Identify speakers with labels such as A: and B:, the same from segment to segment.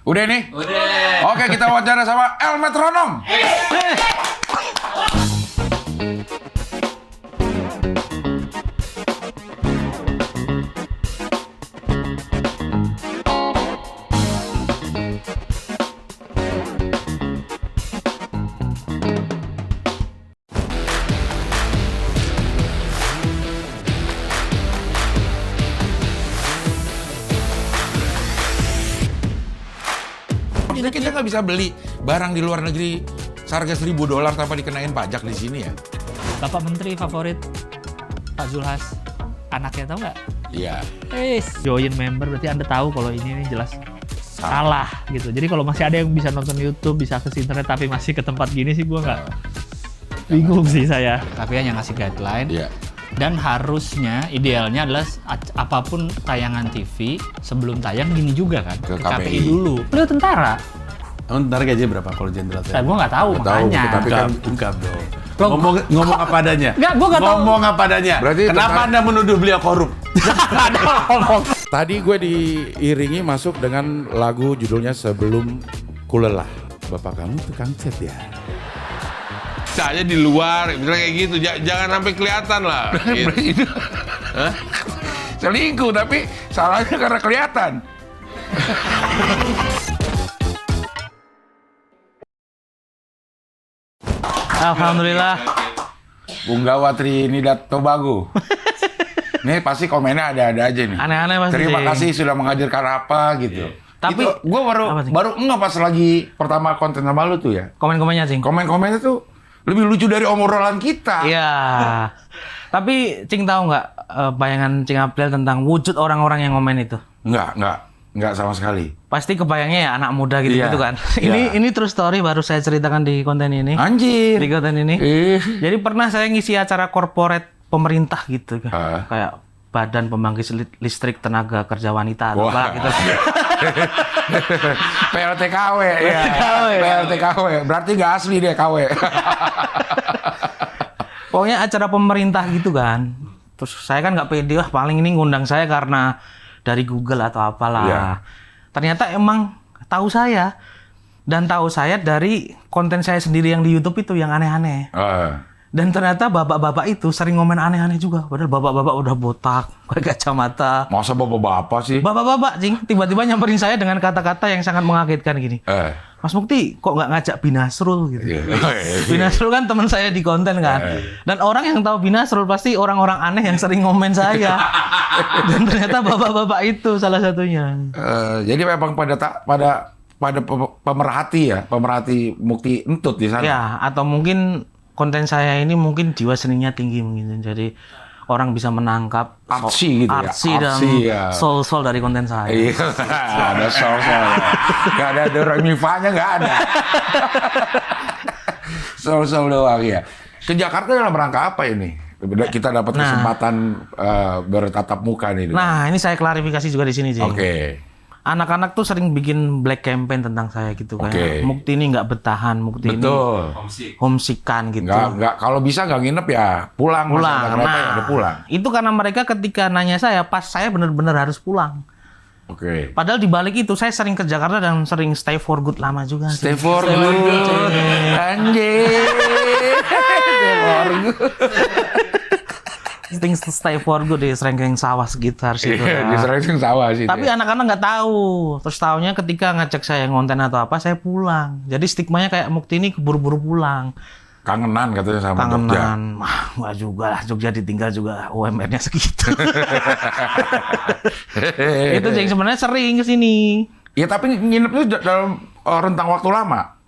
A: Udah nih?
B: Udah.
A: Oke, kita wawancara sama El Metronom. Jadi kita nggak bisa beli barang di luar negeri seharga $1.000 tanpa dikenain pajak di sini ya?
C: Bapak Menteri favorit Pak Zulhas, anaknya tahu nggak?
A: Iya.
C: Join member berarti Anda tahu kalau ini jelas salah gitu. Jadi kalau masih ada yang bisa nonton YouTube, bisa akses internet tapi masih ke tempat gini sih gua nggak bingung sih saya.
B: Tapi hanya ngasih guideline.
A: Iya.
B: Dan harusnya idealnya adalah apapun tayangan TV sebelum tayang gini juga kan
A: Ke
B: ke
A: KPI.
B: KPI dulu. Beliau tentara.
D: Ntar gaji berapa kalau jenderal?
B: Saya gua nggak tahu
A: Nggak tahu,
B: makanya.
A: tapi kan
D: Ungkap dong.
B: Loh,
D: Ngomong apa adanya.
B: Nggak, gua nggak tahu.
D: Ngomong apa adanya.
A: Berarti
D: Kenapa
A: tentara-
D: Anda menuduh beliau korup?
B: Nggak ada ngomong.
A: Tadi gue diiringi masuk dengan lagu judulnya Sebelum Kulelah. Bapak kamu tukang cat ya?
E: Saya di luar, misalnya kayak gitu, jangan sampai kelihatan lah. Gitu.
A: Hah? Selingkuh, tapi salahnya karena kelihatan.
C: Alhamdulillah.
A: Bunggawa Trinidad Tobago. Nih pasti komennya ada-ada aja nih.
C: Aneh-aneh pasti.
A: Terima kasih sudah mengajarkan apa gitu.
C: Tapi-
A: itu gue
C: Apa sih?
A: baru enggak pas lagi pertama konten sama lu tuh ya.
C: Komen-komennya Cing.
A: Komen-komennya tuh lebih lucu dari obrolan kita.
C: Iya. Tapi Cing tahu nggak bayangan Cing April tentang wujud orang-orang yang komen itu?
A: Enggak sama sekali.
C: Pasti kebayangnya ya anak muda gitu,
A: Iya.
C: gitu kan.
A: Iya.
C: Ini true story baru saya ceritakan di konten ini.
A: Anjir.
C: Di konten ini. Jadi pernah saya ngisi acara corporate pemerintah gitu kan.
A: Ah.
C: Kayak Badan Pembangkit Listrik Tenaga Kerja Wanita atau
A: Wah.
C: apa gitu.
A: PLTKW ya. PLTKW. Berarti nggak asli deh KW.
C: Pokoknya acara pemerintah gitu kan. Terus saya kan nggak pede, wah paling ini ngundang saya karena dari Google atau apalah.
A: Iya.
C: Ternyata emang tahu saya. Dan tahu saya dari konten saya sendiri yang di YouTube itu yang aneh-aneh. Dan ternyata bapak-bapak itu sering ngomen aneh-aneh juga. Padahal bapak-bapak udah botak, pakai kacamata.
A: Masa bapak-bapak sih?
C: Bapak-bapak, Cing, tiba-tiba nyamperin saya dengan kata-kata yang sangat mengagetkan gini. Mas Mukti, kok nggak ngajak Binasrul gitu?
A: Iya.
C: Binasrul kan teman saya di konten kan. Dan orang yang tahu Binasrul pasti orang-orang aneh yang sering ngomen saya. Dan ternyata bapak-bapak itu salah satunya.
A: Jadi memang pada pemerhati ya, pemerhati Mukti Entut di sana.
C: Ya, atau mungkin konten saya ini mungkin jiwa seninya tinggi mungkin. Jadi orang bisa menangkap
A: Artsy gitu ya?
C: artsy dan
A: Artsy, ya.
C: soul-soul dari konten saya.
A: Iya, ada sol-sol. Nggak ada doremifanya, nggak ada. Sol-sol doang ya. Ke Jakarta dalam rangka apa ini? Kita dapat kesempatan bertatap muka nih.
C: Nah, ini saya klarifikasi juga di sini, Jing.
A: Oke.
C: Anak-anak tuh sering bikin black campaign tentang saya gitu
A: Oke.
C: kayak Mukti ini nggak bertahan, Mukti
A: Betul.
C: ini homesick-an gitu.
A: Nggak, kalau bisa nggak nginep ya pulang. Masih ada kereta ya udah pulang.
C: Itu karena mereka ketika nanya saya, pas saya benar-benar harus pulang.
A: Oke.
C: Padahal di balik itu saya sering ke Jakarta dan sering stay for good lama juga.
A: Stay for good. Anjir. Stay for good.
C: Stay for good di Serengkeng Sawah sekitar situ.
A: Iya, di Serengkeng Sawah sih.
C: Tapi anak-anak nggak tahu. Terus taunya ketika ngajak saya ngonten atau apa, saya pulang. Jadi stigmanya kayak Mukti ini keburu-buru pulang.
A: Kangenan katanya sama Jogja.
C: Kangenan. Wah, nggak juga lah. Jogja ditinggal juga UMR-nya segitu. Itu yang sebenarnya sering ke sini.
A: Ya tapi nginep itu dalam rentang waktu lama.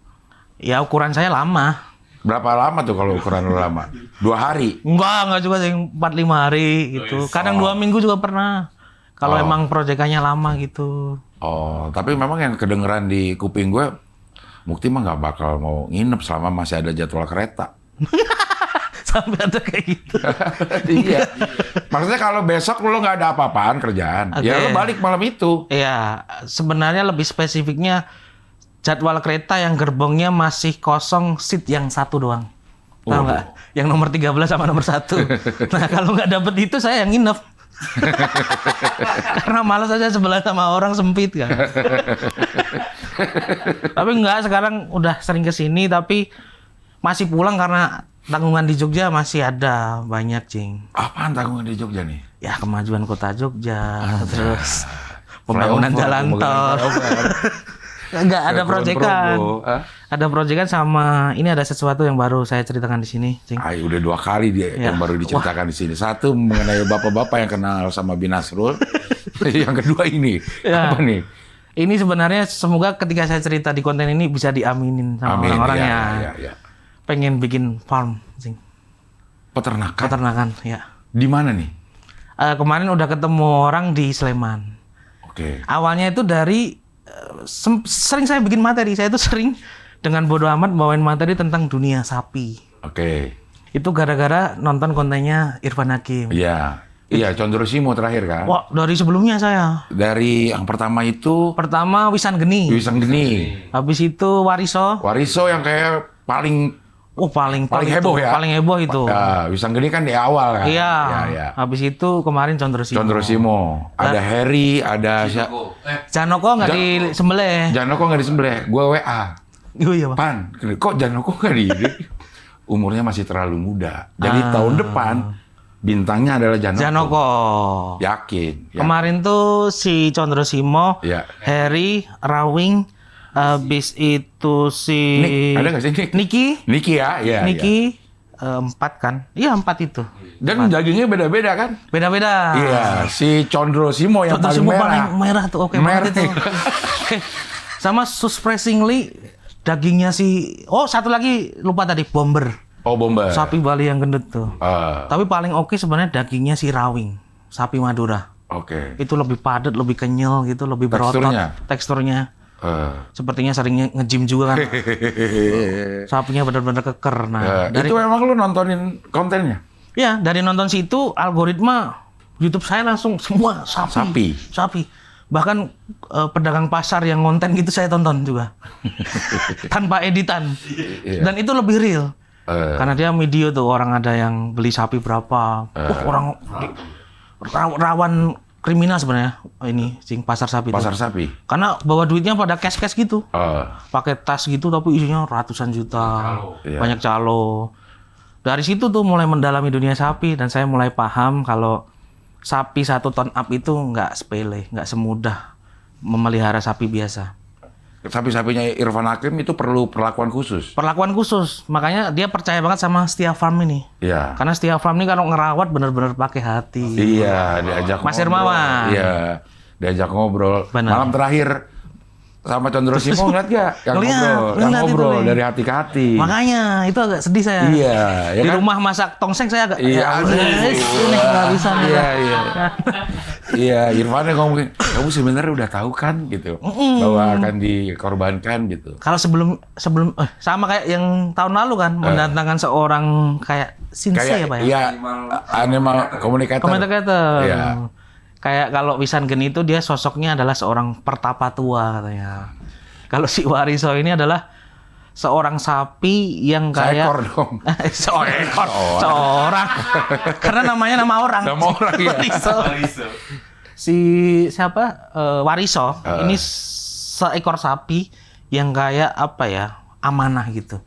C: Ya ukuran saya lama.
A: Berapa lama tuh kalau ukuran lu lama? 2 hari?
C: Enggak juga yang 4-5 hari gitu. Kadang 2 minggu juga pernah. Kalau emang proyekannya lama gitu.
A: Oh, tapi memang yang kedengeran di kuping gue, Mukti mah nggak bakal mau nginep selama masih ada jadwal kereta.
C: Sampai ada kayak gitu.
A: Iya. Maksudnya kalau besok lu nggak ada apa-apaan kerjaan, ya
C: Oke.
A: lu balik malam itu.
C: Iya, sebenarnya lebih spesifiknya jadwal kereta yang gerbongnya masih kosong seat yang satu doang. Tahu nggak? Yang nomor 13 sama nomor 1. Nah, kalau nggak dapet itu saya yang nginep. Karena malas aja sebelah sama orang sempit kan. Tapi enggak, sekarang udah sering ke sini tapi masih pulang karena tanggungan di Jogja masih ada banyak, Cing.
A: Apaan tanggungan di Jogja nih?
C: Ya kemajuan kota Jogja, terus pembangunan jalan tol. Enggak ada proyekan. Ada proyekan sama ini ada sesuatu yang baru saya ceritakan di sini, Cing.
A: Udah 2 kali dia
C: Ya.
A: yang baru diceritakan di sini. Satu mengenai bapak-bapak yang kenal sama Binasrul. Yang kedua ini.
C: Ya.
A: Apa nih?
C: Ini sebenarnya semoga ketika saya cerita di konten ini bisa diaminin sama
A: Amin.
C: orang-orang
A: Ya,
C: yang
A: ya.
C: pengen bikin farm, Cing. Peternakan, ya.
A: Di mana nih?
C: Kemarin udah ketemu orang di Sleman.
A: Oke.
C: Awalnya itu dari sering saya bikin materi. Saya itu sering dengan bodo amat bawain materi tentang dunia sapi.
A: Oke.
C: Itu gara-gara nonton kontennya Irfan Hakim.
A: Iya. Iya, Condro Simo terakhir kan?
C: Wah, dari sebelumnya saya.
A: Dari yang pertama itu
C: Pertama Wisan Geni.
A: Wisang Geni.
C: Habis itu Wariso.
A: Wariso yang kayak paling
C: Paling
A: heboh
C: itu,
A: ya?
C: Paling heboh itu.
A: Wisang Geni kan di awal kan?
C: Iya.
A: Iya.
C: Habis itu kemarin Condro Simo.
A: Condro Simo. Ada Harry, ada
C: Janoko nggak disembelih.
A: Janoko nggak disembelih. Gue WA.
C: Oh iya, Pak.
A: Pan, kok Janoko nggak di? Umurnya masih terlalu muda. Jadi tahun depan bintangnya adalah Janoko.
C: Janoko.
A: Yakin. Ya.
C: Kemarin tuh si Condro Simo,
A: Iya.
C: Harry, Rawing, habis itu si
A: Nick, ada nggak sih Nick? Niki ya, iya.
C: Niki, 4 kan? Iya 4 itu.
A: Dan dagingnya beda-beda kan?
C: Beda-beda.
A: Iya, si Condro Simo yang
C: Condro
A: paling
C: Simo
A: merah.
C: paling merah tuh, oke
A: Merah.
C: banget itu. Oke. Sama surprisingly dagingnya si, satu lagi lupa tadi, Bomber.
A: Oh, Bomber.
C: Sapi Bali yang gendut tuh.
A: Ah,
C: Tapi paling oke sebenarnya dagingnya si Rawing, sapi Madura.
A: Oke.
C: Itu lebih padat, lebih kenyal gitu, lebih berotot. Teksturnya. Sepertinya sering nge-gym juga kan. Sapinya benar-benar keker. Nah,
A: Itu memang lu nontonin kontennya?
C: ya dari nonton situ algoritma YouTube saya langsung semua sapi. Bahkan pedagang pasar yang konten gitu saya tonton juga. Tanpa editan. Dan itu lebih real. Karena dia video tuh orang ada yang beli sapi berapa. Orang rawan kriminal sebenarnya ini Cing, pasar sapi itu.
A: Pasar sapi.
C: Karena bawa duitnya pada cash gitu.
A: Ah,
C: Pakai tas gitu tapi isinya ratusan juta.
A: Iya.
C: Banyak calo. Dari situ tuh mulai mendalami dunia sapi dan saya mulai paham kalau sapi 1 ton up itu nggak sepele, nggak semudah memelihara sapi biasa.
A: sapi-sapinya Irfan Hakim itu perlu perlakuan khusus.
C: Perlakuan khusus, makanya dia percaya banget sama Setia Farm ini.
A: Iya.
C: Karena Setia Farm ini kalau ngerawat bener-bener pakai hati.
A: Iya, diajak
C: Mas
A: ngobrol.
C: Hermawan.
A: Iya, diajak ngobrol.
C: Benar.
A: Malam terakhir sama Condro Simo ngeliat gak? Yang
C: Ngeliat,
A: ngobrol, yang
C: ngeliat itu
A: ngobrol
C: nih.
A: dari hati ke hati.
C: Makanya itu agak sedih saya.
A: Iya, ya
C: Di
A: kan?
C: rumah masak tongseng saya agak
A: Iya,
C: ya, ini nggak bisa nih.
A: Iya, iya. Iya, Irfan yang ngomongin, kamu sebenarnya udah tahu kan gitu, bahwa akan dikorbankan gitu.
C: Kalau sebelum sama kayak yang tahun lalu kan mendatangkan seorang kayak Shinsei ya Pak ya.
A: Iya, animal communicator.
C: Komentator.
A: Iya.
C: Kayak kalau Wisan Geni itu dia sosoknya adalah seorang pertapa tua katanya. Kalau si Wariso ini adalah seorang sapi yang kayak
A: Seekor dong.
C: seekor, seorang. Karena namanya nama orang.
A: Nama orang, iya.
C: Wariso. Si siapa? Wariso. Ini seekor sapi yang kayak apa ya? Amanah gitu.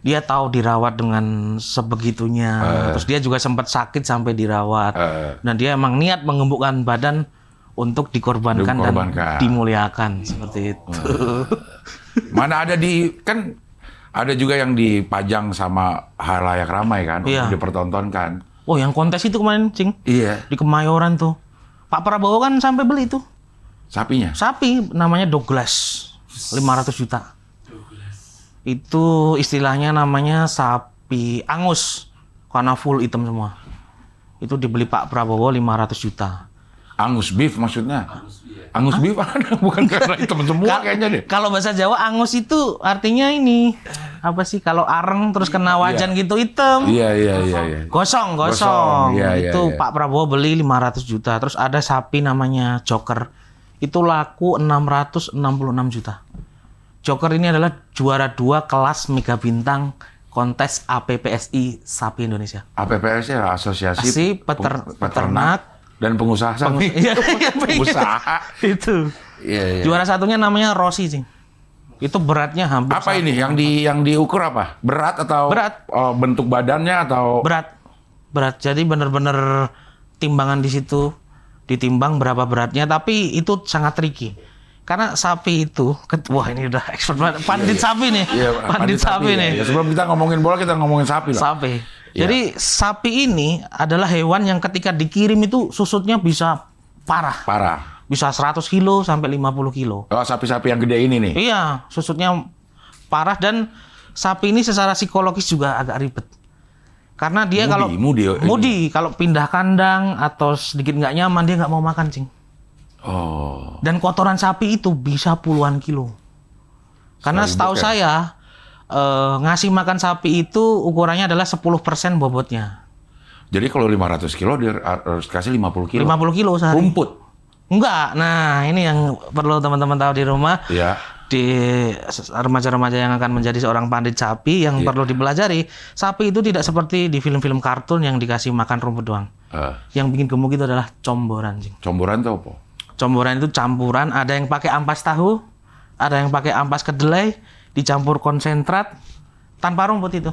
C: Dia tahu dirawat dengan sebegitunya. Terus dia juga sempat sakit sampai dirawat. Dan dia emang niat mengembukkan badan untuk dikorbankan dan dimuliakan seperti itu.
A: Mana ada kan ada juga yang dipajang sama halayak ramai kan,
C: Iya.
A: untuk dipertontonkan.
C: Oh, yang kontes itu kemarin, Cing.
A: Iya.
C: Di Kemayoran tuh. Pak Prabowo kan sampai beli tuh.
A: Sapinya.
C: Sapi namanya Douglas. 500 juta. Itu istilahnya namanya sapi angus. Karena full hitam semua. Itu dibeli Pak Prabowo 500 juta.
A: Angus beef maksudnya. Angus beef ada bukan karena hitam semua kayaknya deh.
C: Kalau bahasa Jawa angus itu artinya ini apa sih kalau areng terus kena wajan gitu hitam.
A: Iya.
C: Gosong.
A: Iya,
C: Itu
A: iya.
C: Pak Prabowo beli 500 juta. Terus ada sapi namanya Joker. Itu laku 666 juta. Joker ini adalah juara 2 kelas Mega Bintang kontes APPSI Sapi Indonesia.
A: APPS ya Asosiasi
C: Peternak
A: dan Pengusaha Sapi.
C: Iya,
A: Pengusaha.
C: itu.
A: Iya.
C: Juara satunya namanya Rossi, Cing. Itu beratnya hampir
A: Apa ini yang diukur apa? Berat atau
C: Berat.
A: bentuk badannya atau
C: berat. Jadi benar-benar timbangan di situ ditimbang berapa beratnya, tapi itu sangat tricky. Karena sapi itu, wah ini udah expert banget, pandit sapi nih,
A: Iya,
C: pandit sapi
A: ya.
C: nih.
A: Ya, sebelum kita ngomongin bola, kita ngomongin sapi lah.
C: Sapi.
A: Iya.
C: Jadi sapi ini adalah hewan yang ketika dikirim itu susutnya bisa parah.
A: Parah.
C: Bisa 100 kilo sampai 50 kilo.
A: Oh, sapi-sapi yang gede ini nih.
C: Iya, susutnya parah, dan sapi ini secara psikologis juga agak ribet. Karena dia
A: Mudi.
C: Kalau pindah kandang atau sedikit nggak nyaman, dia nggak mau makan, Cing.
A: Oh.
C: Dan kotoran sapi itu bisa puluhan kilo. Karena setahu saya ngasih makan sapi itu ukurannya adalah 10% bobotnya.
A: Jadi kalau 500 kilo dia harus kasih 50 kilo.
C: 50 kilo sehari.
A: Rumput.
C: Enggak. Nah, ini yang perlu teman-teman tahu di rumah.
A: Iya.
C: Di remaja-remaja yang akan menjadi seorang pandit sapi yang perlu dipelajari, sapi itu tidak seperti di film-film kartun yang dikasih makan rumput doang. Yang bikin gemuk itu adalah comboran, Cing.
A: Comboran itu apa?
C: Comboran itu campuran, ada yang pakai ampas tahu, ada yang pakai ampas kedelai, dicampur konsentrat tanpa rumput itu.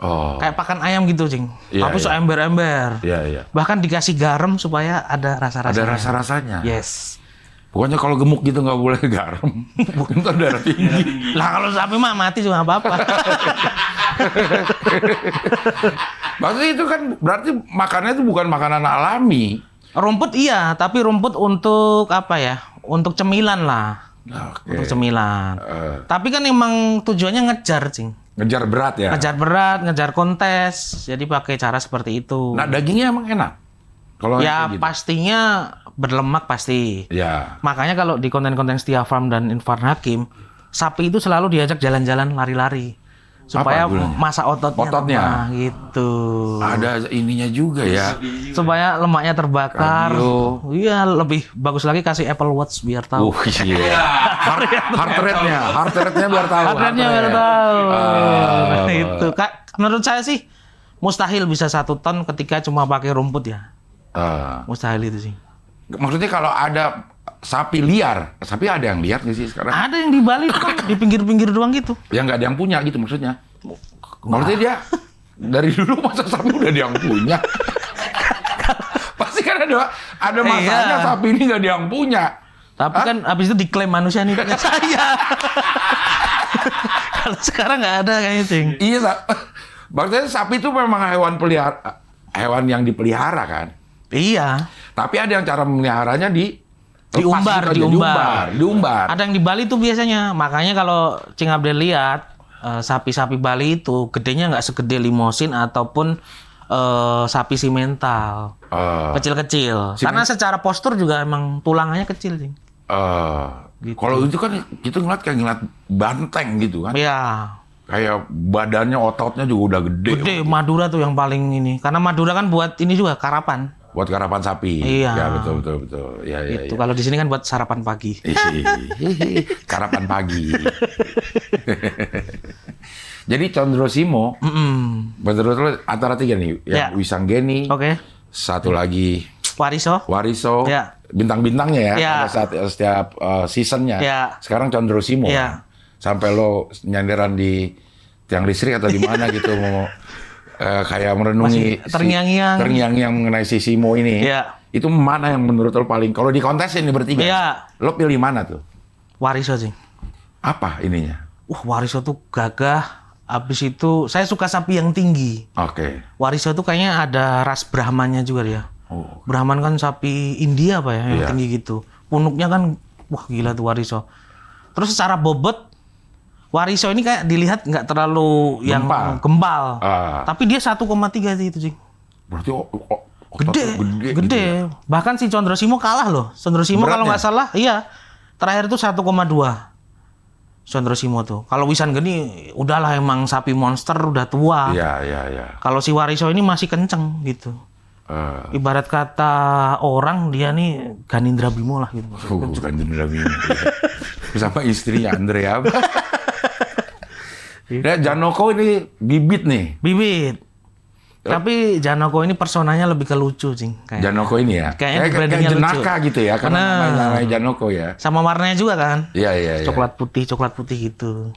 A: Oh.
C: Kayak pakan ayam gitu, Cing.
A: Iya,
C: Tapi
A: iya.
C: ember-ember.
A: Iya, iya.
C: Bahkan dikasih garam supaya ada rasa-rasanya.
A: Ada rasa-rasanya.
C: Yes.
A: Pokoknya kalau gemuk gitu nggak boleh garam. Bukan ntar darah tinggi.
C: Lah kalau sapi mah mati juga nggak apa-apa.
A: Maksudnya itu kan berarti makannya itu bukan makanan alami.
C: Rumput iya, tapi rumput untuk apa ya? Untuk cemilan lah.
A: Oke.
C: Untuk cemilan. Tapi kan emang tujuannya ngejar, Cing.
A: Ngejar berat ya.
C: Ngejar berat, ngejar kontes. Jadi pakai cara seperti itu.
A: Nah, dagingnya emang enak. Kalau
C: Ya
A: kayak gitu.
C: pastinya berlemak pasti.
A: Ya.
C: Makanya kalau di konten-konten Setia Farm dan Irfan Hakim, sapi itu selalu diajak jalan-jalan lari-lari supaya
A: Apa gunanya?
C: masa ototnya
A: Ototnya?
C: lemah, gitu.
A: Ada ininya juga ya.
C: Supaya lemaknya terbakar.
A: Kardio.
C: Iya, lebih bagus lagi kasih Apple Watch biar tahu.
A: Iya. Heart rate-nya biar tahu.
C: Harganya biar tahu. Nah, itu Kak, menurut saya sih mustahil bisa 1 ton ketika cuma pakai rumput ya. Mustahil itu sih.
A: Maksudnya kalau ada sapi liar, sapi ada yang liar nggak sih sekarang?
C: Ada yang di Bali kan di pinggir-pinggir doang gitu.
A: Yang nggak ada yang punya gitu maksudnya. Maksudnya dia dari dulu masa sapi udah ada yang punya. Pasti kan ada masanya
C: Iya.
A: sapi ini nggak ada yang punya.
C: Tapi kan habis itu diklaim manusia nih punya saya. Kalau sekarang nggak ada kayaknya, Cing.
A: Iya, maksudnya sapi itu memang hewan yang dipelihara kan.
C: Iya.
A: Tapi ada yang cara memeliharanya
C: Diumbar.
A: diumbar.
C: Ada yang di Bali tuh biasanya. Makanya kalau Cing Abdel lihat sapi-sapi Bali itu gedenya nggak segede limosin ataupun sapi simental. Kecil-kecil. Karena secara postur juga emang tulangannya kecil, Cing. Gitu.
A: Kalau itu kan kita ngeliat banteng gitu kan.
C: Iya.
A: Kayak badannya, ototnya juga udah gede.
C: Gede, Madura tuh yang paling ini. Karena Madura kan buat ini juga karapan.
A: Buat karapan sapi.
C: Iya.
A: Ya betul. Ya,
C: Itu
A: ya.
C: kalau di sini kan buat sarapan pagi.
A: Karapan pagi. Jadi Condrosimo, menurut lo antara 3 nih,
C: Ya.
A: yang Wisanggeni,
C: Oke.
A: satu lagi
C: Wariso.
A: Wariso,
C: Ya.
A: bintang-bintangnya ya,
C: Ya.
A: pada setiap seasonnya.
C: Ya.
A: Sekarang Condrosimo,
C: Ya.
A: sampai lo nyanderan di tiang listrik atau di mana gitu mau kayak merenungi
C: Masih terngiang-ngiang.
A: terngiang-ngiang mengenai si Simo ini.
C: Ya.
A: Itu mana yang menurut lo paling? Kalau di kontes ini bertiga,
C: Ya.
A: lo pilih mana tuh?
C: Wariso sih.
A: Apa ininya?
C: Wariso tuh gagah. Habis itu saya suka sapi yang tinggi.
A: Oke.
C: Wariso tuh kayaknya ada ras Brahmannya juga dia.
A: Oh.
C: Brahman kan sapi India apa ya yang
A: Iya.
C: tinggi gitu. Punuknya kan wah gila tuh Wariso. Terus secara bobot Wariso ini kayak dilihat nggak terlalu yang gempal. Tapi dia 1,3 sih itu sih.
A: Berarti ototnya
C: Gede.
A: gitu ya?
C: Bahkan si Condrosimo kalah loh. Condrosimo kalau
A: Beratnya?
C: nggak salah, iya. Terakhir tuh 1,2. Condrosimo tuh. Kalau Wisanggeni udahlah emang sapi monster udah tua.
A: Iya.
C: Kalau si Wariso ini masih kenceng gitu. Ibarat kata orang dia nih Ganindra Bimo lah gitu.
A: Bukan Jendra Bimo. Sama istrinya Andrea. Ya, Janoko ini bibit nih.
C: Bibit. Tapi Janoko ini personanya lebih ke lucu, Cing.
A: Janoko ini ya?
C: Kayaknya
A: kayak
C: brandingnya
A: jenaka
C: lucu.
A: gitu ya, karena
C: Bener.
A: namanya Janoko ya.
C: Sama warnanya juga kan?
A: Iya, iya, iya.
C: Coklat putih gitu.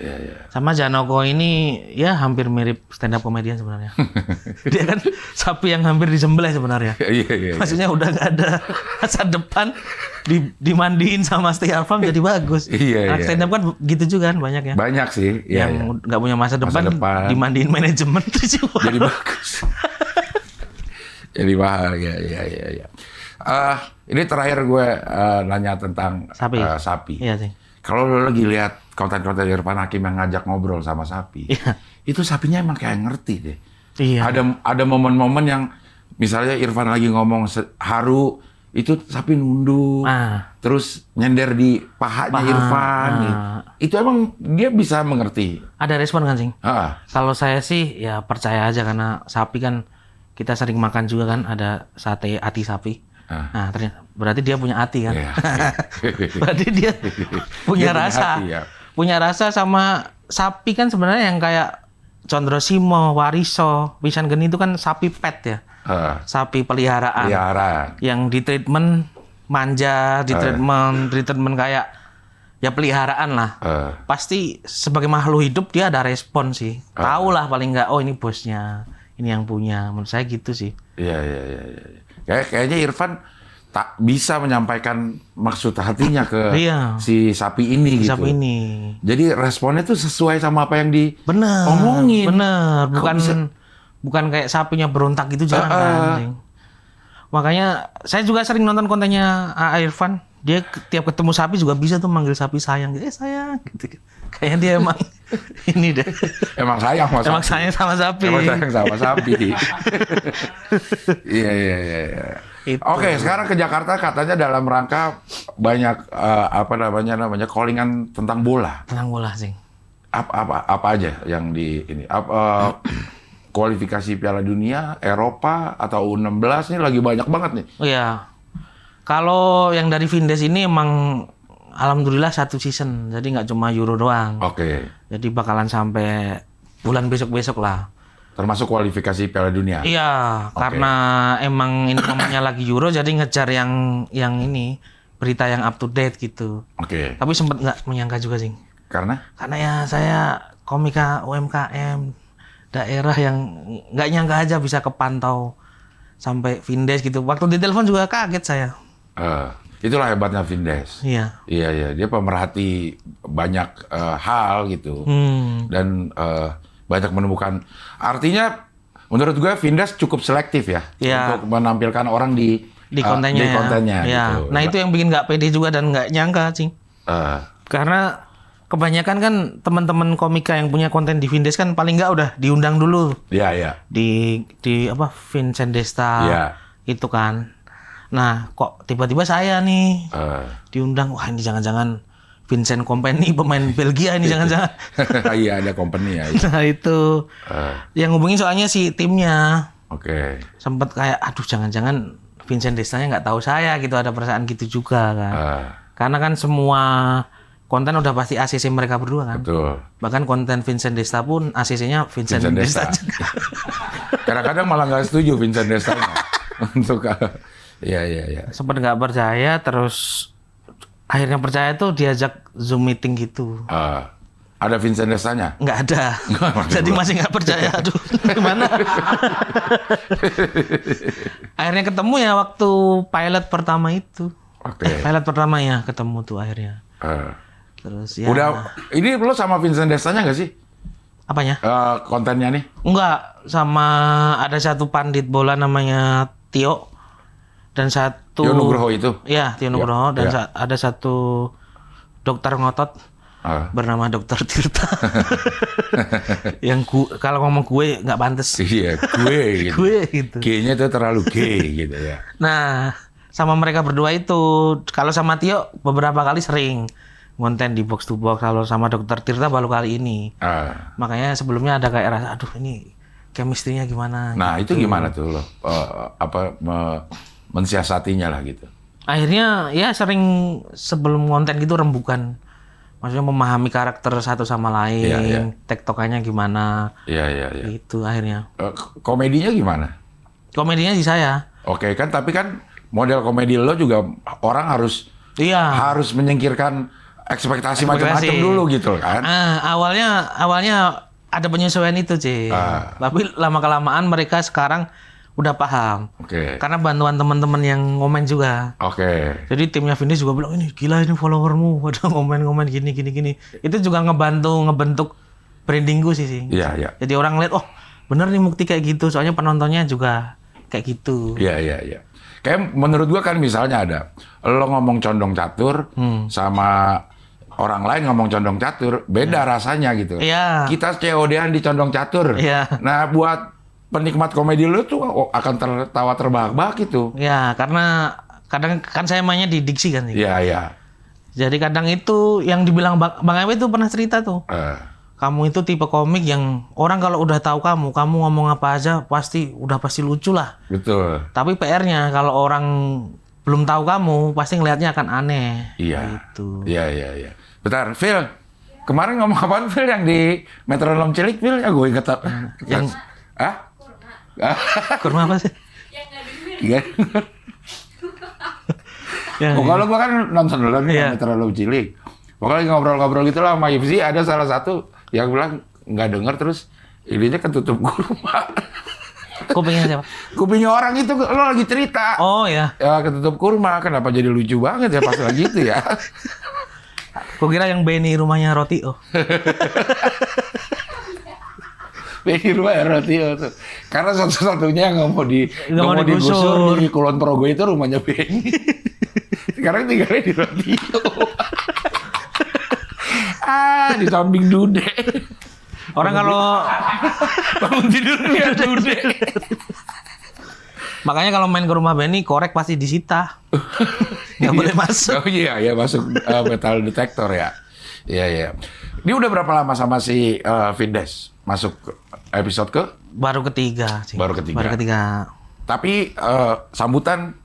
A: Iya, iya.
C: Sama Janoko ini ya hampir mirip stand up comedian sebenarnya. Dia kan sapi yang hampir disembelih sebenarnya.
A: Iya, iya.
C: Maksudnya udah nggak ada masa depan, dimandiin sama Stay Farm jadi bagus.
A: Iya,
C: Nah,
A: iya.
C: stand up kan gitu juga kan banyak ya.
A: Banyak sih. Iya, iya.
C: Yang nggak punya masa depan,
A: depan.
C: dimandiin manajemen terus juga.
A: Jadi bagus. Jadi mahal ya, ya. Ini terakhir gue nanya tentang
C: Sapi.
A: sapi.
C: Iya sih.
A: Kalau lo lagi lihat konten-konten Irfan Hakim yang ngajak ngobrol sama sapi,
C: Iya.
A: itu sapinya emang kayak ngerti deh.
C: Iya.
A: Ada momen-momen yang misalnya Irfan lagi ngomong haru, itu sapi nunduk, terus nyender di pahanya Irfan. Itu emang dia bisa mengerti.
C: Ada respon kan, Sing?
A: Kalau
C: saya sih ya percaya aja karena sapi kan kita sering makan juga kan, ada sate hati sapi. Nah, ternyata berarti dia punya hati kan.
A: Iya.
C: Berarti dia punya
A: Dia punya
C: rasa.
A: hati, ya.
C: Punya rasa sama sapi kan sebenarnya yang kayak Condrosimo, Wariso, Wisan Geni itu kan sapi pet ya. Sapi peliharaan. Yang di treatment manja, di treatment kayak ya peliharaan lah. Pasti sebagai makhluk hidup dia ada respon sih. Tahu lah paling nggak, oh ini bosnya, ini yang punya. Menurut saya gitu sih.
A: Iya. Kayaknya Irfan tak bisa menyampaikan maksud hatinya ke si sapi ini gitu.
C: Sapi ini.
A: Jadi responnya tuh sesuai sama apa yang
C: omongin. Bener.
A: Bukan
C: Bukan kayak sapinya berontak gitu, jangan kan. Makanya saya juga sering nonton kontennya Irfan. Dia tiap ketemu sapi juga bisa tuh manggil sapi sayang. Sayang gitu. Kayaknya dia emang ini deh.
A: Emang sayang sama sapi.
C: Emang sayang sama sapi.
A: Emang sayang sama sapi. Iya. Oke, sekarang ke Jakarta katanya dalam rangka banyak callingan tentang bola.
C: Tentang bola sih.
A: Apa aja yang di ini? Kualifikasi Piala Dunia, Eropa atau U16 ini lagi banyak banget nih.
C: Iya. Kalau yang dari Vindes ini emang alhamdulillah satu season, jadi nggak cuma Euro doang.
A: Oke.
C: Jadi bakalan sampai bulan besok-besok lah.
A: Termasuk kualifikasi Piala Dunia.
C: Iya, karena emang ini namanya lagi Euro, jadi ngejar yang ini berita yang up to date gitu.
A: Oke.
C: Tapi sempat nggak menyangka juga sih.
A: Karena
C: ya saya komika UMKM daerah yang nggak nyangka aja bisa kepantau sampai Vindes gitu. Waktu ditelepon juga kaget saya.
A: Itulah hebatnya Vindes.
C: Iya.
A: Iya. Dia pemerhati banyak hal gitu. Dan banyak menemukan. Artinya menurut gue Vindes cukup selektif ya. Untuk menampilkan orang di kontennya.
C: Gitu. Nah itu yang bikin nggak pede juga dan nggak nyangka sih. Karena kebanyakan kan teman-teman komika yang punya konten di Vindes kan paling nggak udah diundang dulu.
A: Iya.
C: Di Vincent Desta.
A: Iya.
C: Itu kan. Nah, kok tiba-tiba saya nih diundang. Wah, ini jangan-jangan Vincent Kompany pemain Belgia ini jangan-jangan.
A: Iya, ada company ya.
C: Nah, itu. Yang hubungin soalnya si timnya.
A: Oke.
C: Sempet kayak aduh jangan-jangan Vincent Destanya nggak tahu saya gitu, ada perasaan gitu juga kan. Karena kan semua konten udah pasti ACC mereka berdua kan.
A: Betul.
C: Bahkan konten Vincent Desta pun ACC-nya Vincent Desta juga.
A: Kadang-kadang malah nggak setuju Vincent Destanya. Untuk iya.
C: Sempat nggak percaya, terus akhirnya percaya tuh diajak Zoom meeting gitu.
A: Ada Vincent Destanya?
C: Nggak ada. Jadi masih nggak percaya. Aduh, gimana? Akhirnya ketemu ya waktu pilot pertama itu.
A: Oke.
C: Pilot pertama ya ketemu tuh akhirnya. Terus ya.
A: Udah, ini lo sama Vincent Destanya nggak sih?
C: Apanya?
A: Kontennya nih?
C: Enggak, sama ada satu pandit bola namanya Tio dan satu
A: Tio Nugroho itu?
C: Iya, Tio Nugroho dan ada satu dokter ngotot bernama Dokter Tirta. Yang kalau ngomong gue nggak pantes.
A: Iya, gue gitu.
C: Gue gitu.
A: G-nya tuh terlalu gay gitu ya.
C: Nah, sama mereka berdua itu, kalau sama Tio beberapa kali sering konten di box to box, kalau sama Dokter Tirta baru kali ini. Makanya sebelumnya ada kayak rasa, aduh ini chemistry-nya gimana?
A: Nah
C: gitu.
A: itu gimana tuh lo? Mensiasatinya lah gitu.
C: Akhirnya ya sering sebelum konten gitu rembukan Maksudnya memahami karakter satu sama lain,
A: Iya.
C: tektokannya gimana,
A: Iya.
C: itu akhirnya.
A: Komedinya gimana?
C: Komedinya di saya.
A: Oke kan, tapi kan model komedi lo juga orang harus
C: Iya.
A: menyingkirkan ekspektasi macam-macam dulu gitu kan?
C: Awalnya ada penyesuaian itu, Ci. Tapi lama-kelamaan mereka sekarang udah paham.
A: Oke.
C: Karena bantuan teman-teman yang ngomen juga.
A: Oke.
C: Jadi timnya Vindes juga bilang, ini gila ini followermu, ada ngomen-ngomen gini. Itu juga ngebentuk brandingku sih.
A: Iya.
C: Jadi orang lihat, oh bener nih Mukti kayak gitu, soalnya penontonnya juga kayak gitu.
A: Iya. Kayak menurut gua kan misalnya ada lo ngomong condong catur sama orang lain ngomong condong catur, beda rasanya gitu.
C: Iya.
A: Kita COD-an di condong catur.
C: Iya.
A: Nah, buat penikmat komedi lo tuh akan tertawa terbahak-bahak itu.
C: Ya, karena kadang kan saya mainnya di diksi kan.
A: Iya.
C: Jadi kadang itu yang dibilang Bang Ewe itu pernah cerita tuh. Kamu itu tipe komik yang orang kalau udah tahu kamu ngomong apa aja pasti lucu lah.
A: Betul.
C: Tapi PR-nya kalau orang belum tahu kamu pasti ngelihatnya akan aneh.
A: Iya.
C: Gitu.
A: Iya. Bentar, Phil. Kemarin ngomong apaan Phil yang di Metronom Cilik, Phil? Ya gue inget.
C: Yang kurma apa sih?
A: Iya.
C: Ya,
A: Kalau gue kan nonton dulu nih
C: Iya.
A: Metronom Cilik. Pokoknya ngobrol-ngobrol gitu lah sama Yipsi, ada salah satu yang bilang nggak denger terus ininya ketutup kurma.
C: kupingnya siapa?
A: Kupingnya orang itu lo lagi cerita.
C: Oh ya.
A: Ya ketutup kurma, kenapa jadi lucu banget ya pas lagi itu ya.
C: Kukira yang Benny rumahnya roti. Oh.
A: Benny rumah roti itu. Karena satu-satunya yang nggak mau
C: mau digusur.
A: di Kulon Progo itu rumahnya Benny. Sekarang tinggalnya di roti. Di samping Dude.
C: Orang kalau
A: Bangun tidur lihat Dude.
C: makanya kalau main ke rumah Benny korek pasti disita. Nggak boleh masuk.
A: Oh iya, masuk metal detector ya. Iya. Dia udah berapa lama sama si Vindes? Masuk episode ke?
C: Baru ketiga. Cing.
A: Baru ketiga. Tapi sambutan?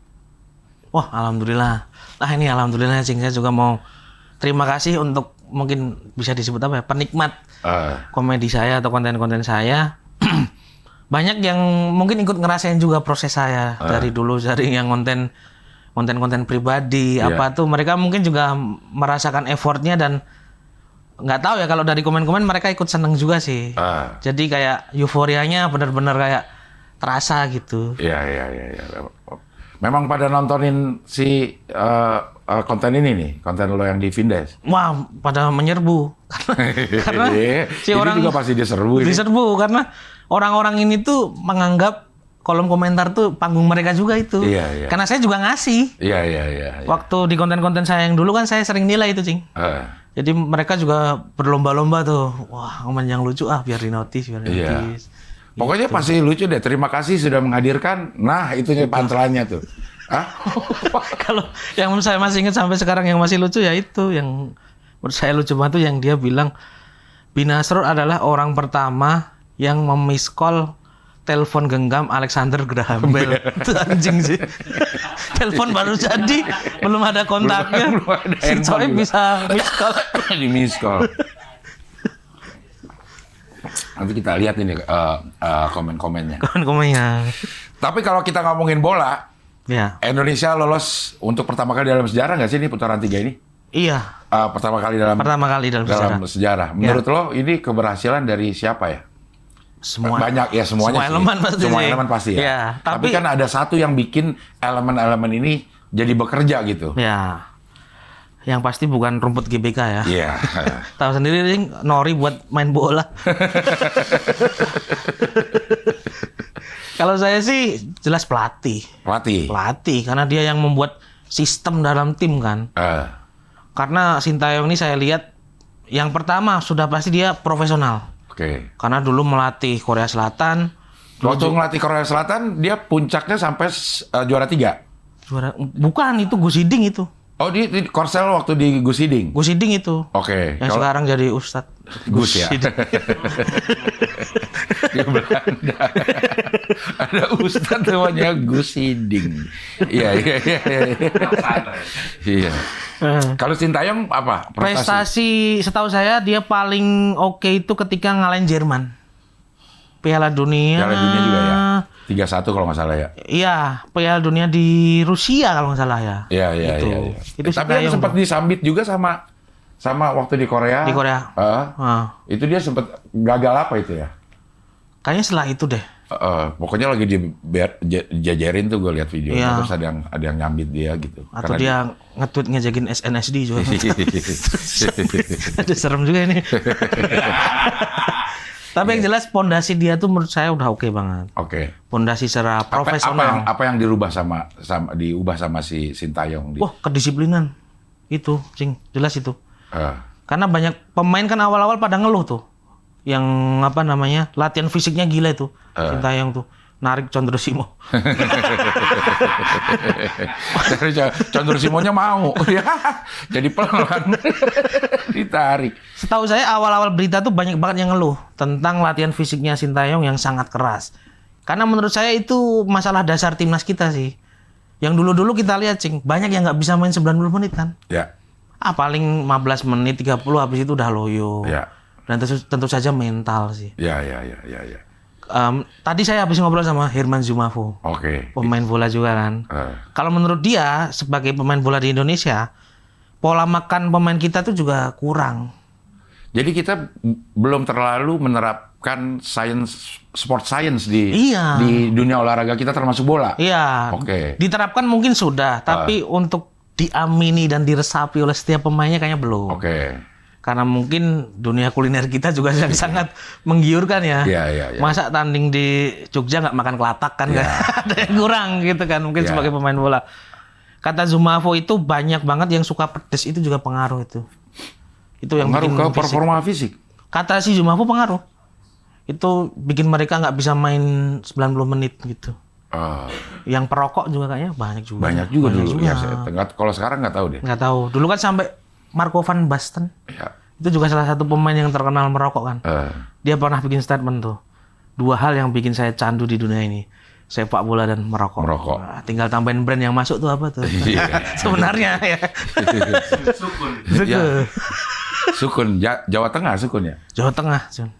C: Wah, alhamdulillah. Nah ini alhamdulillah, Cing. Saya juga mau terima kasih untuk mungkin bisa disebut apa ya, penikmat komedi saya atau konten-konten saya. Banyak yang mungkin ikut ngerasain juga proses saya dari dulu, dari yang konten pribadi apa tuh, mereka mungkin juga merasakan effortnya dan nggak tahu ya, kalau dari komen-komen mereka ikut seneng juga sih. Jadi kayak euforianya benar-benar kayak terasa gitu.
A: Iya. Memang pada nontonin si konten ini nih, konten lo yang di Vindes.
C: Wah, pada menyerbu. Karena si
A: ini
C: orang
A: juga pasti diserbu.
C: Diserbu karena orang-orang ini tuh menganggap kolom komentar tuh panggung mereka juga itu.
A: Iya.
C: Karena saya juga ngasih.
A: Iya.
C: Waktu di konten-konten saya yang dulu kan saya sering nilai itu, Cing. Jadi mereka juga berlomba-lomba tuh. Wah, komen yang lucu biar di notice.
A: Iya. Pokoknya pasti lucu deh. Terima kasih sudah menghadirkan. Nah, itu punchline-nya tuh.
C: Kalau yang saya masih ingat sampai sekarang yang masih lucu ya itu, yang menurut saya lucu banget tuh yang dia bilang Binasrul adalah orang pertama yang memiskol telepon genggam Alexander Graham Bell. Itu anjing sih. Telepon baru jadi, belum ada kontaknya.
A: Belum ada
C: Si Coy bisa miskol.
A: Di miskol. Nanti kita lihat ini komen-komennya.
C: Komen-komennya.
A: Tapi kalau kita ngomongin bola,
C: Ya.
A: Indonesia lolos untuk pertama kali dalam sejarah nggak sih ini putaran 3 ini?
C: Iya.
A: Pertama kali dalam sejarah. Menurut lo ini keberhasilan dari siapa ya?
C: Semua.
A: Banyak ya, semuanya.
C: Semua
A: elemen pasti ya.
C: Ya,
A: tapi kan ada satu yang bikin elemen-elemen ini jadi bekerja gitu.
C: Ya. Yang pasti bukan rumput GBK ya.
A: Iya.
C: Tahu sendiri nih, Nori buat main bola. Kalau saya sih jelas pelatih. Pelatih karena dia yang membuat sistem dalam tim kan. Karena Sintayong ini saya lihat yang pertama sudah pasti dia profesional.
A: Oke.
C: Karena dulu melatih Korea Selatan.
A: Waktu ngelatih Korea Selatan dia puncaknya sampai juara 3.
C: Bukan, itu Gus Hiding itu.
A: Oh, di Korsel waktu di Gus Hiding.
C: Gus Hiding itu.
A: Oke.
C: Yang sekarang jadi Ustadz.
A: Gus ya.
C: Hiding.
A: Di Belanda. Ada Ustadz namanya Gus Hiding. Iya. Iya. Kalau Sintayong apa?
C: Prestasi setahu saya dia paling oke itu ketika ngalahin Jerman. Piala Dunia.
A: Piala Dunia juga ya. 3-1 kalau nggak salah ya.
C: Iya, Piala Dunia di Rusia kalau nggak salah ya.
A: Iya.
C: Itu
A: Tapi dia sempat disambit juga sama waktu di Korea.
C: Di Korea.
A: Itu dia sempat gagal apa itu ya?
C: Kayaknya setelah itu deh.
A: Pokoknya lagi dijajarin tuh gue lihat videonya,
C: Iya.
A: terus ada yang nyambit dia gitu.
C: Atau dia nge-tweet ngejagin SNSD juga. Aduh, serem juga ini. Tapi yang jelas pondasi dia tuh menurut saya udah oke banget.
A: Oke.
C: Pondasi secara profesional.
A: Apa yang dirubah diubah sama si Sintayong?
C: Wah, kedisiplinan. Itu, jelas itu.
A: Eh,
C: Karena banyak pemain kan awal-awal pada ngeluh tuh. Yang apa namanya? Latihan fisiknya gila itu. Sintayong tuh. Narik Condro Simo.
A: Dari Condro Simonya mau. Ya, jadi pelan. Ditarik.
C: Setahu saya awal-awal berita tuh banyak banget yang ngeluh tentang latihan fisiknya Sintayong yang sangat keras. Karena menurut saya itu masalah dasar timnas kita sih. Yang dulu-dulu kita lihat, banyak yang nggak bisa main 90 menit kan.
A: Ya.
C: Paling 15 menit, 30 habis itu udah loyo.
A: Ya.
C: Dan tentu saja mental sih.
A: Ya.
C: Tadi saya habis ngobrol sama Herman Zumafo,
A: Oke.
C: pemain bola juga kan. Kalau menurut dia sebagai pemain bola di Indonesia, pola makan pemain kita tuh juga kurang.
A: Jadi kita belum terlalu menerapkan sport science di
C: Iya.
A: di dunia olahraga kita termasuk bola.
C: Iya.
A: Oke.
C: Diterapkan mungkin sudah, tapi untuk diamini dan diresapi oleh setiap pemainnya kayaknya belum.
A: Oke.
C: Karena mungkin dunia kuliner kita juga sangat menggiurkan ya.
A: Iya.
C: Masa tanding di Jogja nggak makan kelatak kan? Nggak ada yang kurang gitu kan mungkin
A: Iya.
C: sebagai pemain bola. Kata Zumafo itu banyak banget yang suka pedes, itu juga pengaruh itu. Itu yang
A: Pengaruh
C: bikin
A: ke performa fisik.
C: Kata si Zumafo pengaruh. Itu bikin mereka nggak bisa main 90 menit gitu. Yang perokok juga kayaknya banyak juga.
A: Banyak juga dulu. Ya, kalau sekarang nggak tahu deh.
C: Nggak tahu. Dulu kan sampai Marco van Basten.
A: Ya.
C: Itu juga salah satu pemain yang terkenal merokok kan.
A: Eh,
C: Dia pernah bikin statement tuh. 2 hal yang bikin saya candu di dunia ini. Sepak bola dan merokok.
A: Merokok.
C: Tinggal tambahin brand yang masuk tuh apa tuh.
A: Iya.
C: Sebenarnya ya.
D: Sukun.
A: Ya. Sukun, Jawa Tengah Sukun ya.
C: Jawa Tengah. Jun.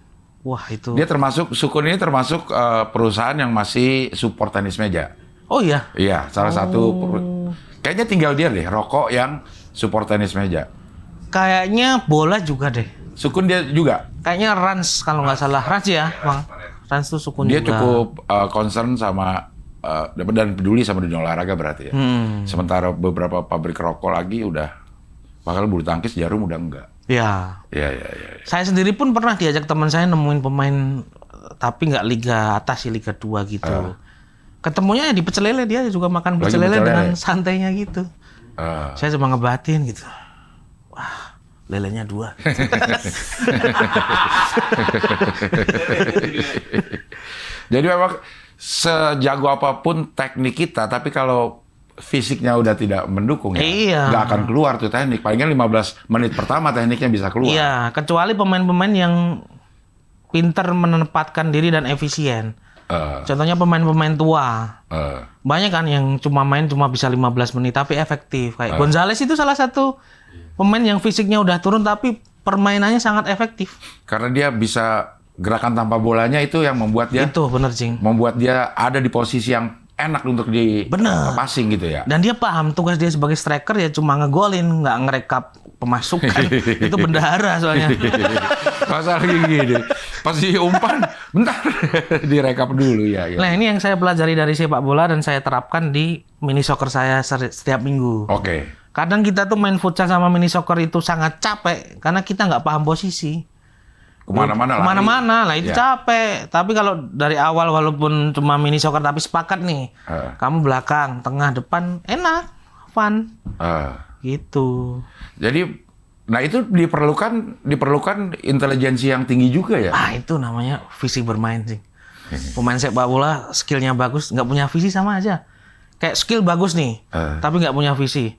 C: Wah itu.
A: Dia Sukun ini termasuk perusahaan yang masih support tenis meja.
C: Oh iya.
A: Iya, salah satu. Kayaknya tinggal dia deh, rokok yang support tenis meja.
C: Kayaknya bola juga deh.
A: Sukun dia juga.
C: Kayaknya Rans kalau nggak salah. Rans ya, Bang. Rans tuh Sukun
A: Dia
C: juga.
A: cukup concern sama dan peduli sama dunia olahraga berarti ya. Sementara beberapa pabrik rokok lagi udah bakal bulu tangkis, Jarum udah enggak.
C: Ya.
A: Iya.
C: Saya sendiri pun pernah diajak teman saya nemuin pemain tapi nggak liga atas sih, liga 2 gitu. Ketemunya di Pecel Lele, dia juga makan
A: Lagi
C: pecel lele
A: pecel
C: dengan
A: lele.
C: santainya gitu. Saya cuma ngebatin gitu. Wah, lelenya 2.
A: Jadi memang sejago apapun teknik kita, tapi kalau fisiknya udah tidak mendukung ya,
C: Iya.
A: nggak akan keluar tuh teknik. Palingan 15 menit pertama tekniknya bisa keluar.
C: Iya, kecuali pemain-pemain yang pinter menempatkan diri dan efisien. Contohnya pemain-pemain tua. Banyak kan yang cuma bisa 15 menit tapi efektif. Kayak Gonzales itu salah satu pemain yang fisiknya udah turun tapi permainannya sangat efektif.
A: Karena dia bisa gerakan tanpa bolanya itu yang membuat dia
C: Itu bener, Cing.
A: membuat dia ada di posisi yang enak untuk di
C: Bener.
A: passing gitu ya.
C: Dan dia paham tugas dia sebagai striker ya cuma ngegolin, nggak ngerekap pemasukan. Itu bendahara soalnya.
A: Masalah gini, pas diumpan, bentar direkap dulu ya.
C: Nah ini yang saya pelajari dari sepak bola dan saya terapkan di mini soccer saya setiap minggu.
A: Oke.
C: Kadang kita tuh main futsal sama mini soccer itu sangat capek karena kita nggak paham posisi.
A: Kemana-mana lari.
C: Kemana-mana lah itu
A: Ya.
C: capek. Tapi kalau dari awal walaupun cuma mini soccer tapi sepakat nih, kamu belakang, tengah, depan, enak, fun, gitu.
A: Jadi, nah itu diperlukan intelijensi yang tinggi juga ya.
C: Itu namanya visi bermain sih. Pemain sepak bola skillnya bagus, nggak punya visi sama aja. Kayak skill bagus nih, tapi nggak punya visi.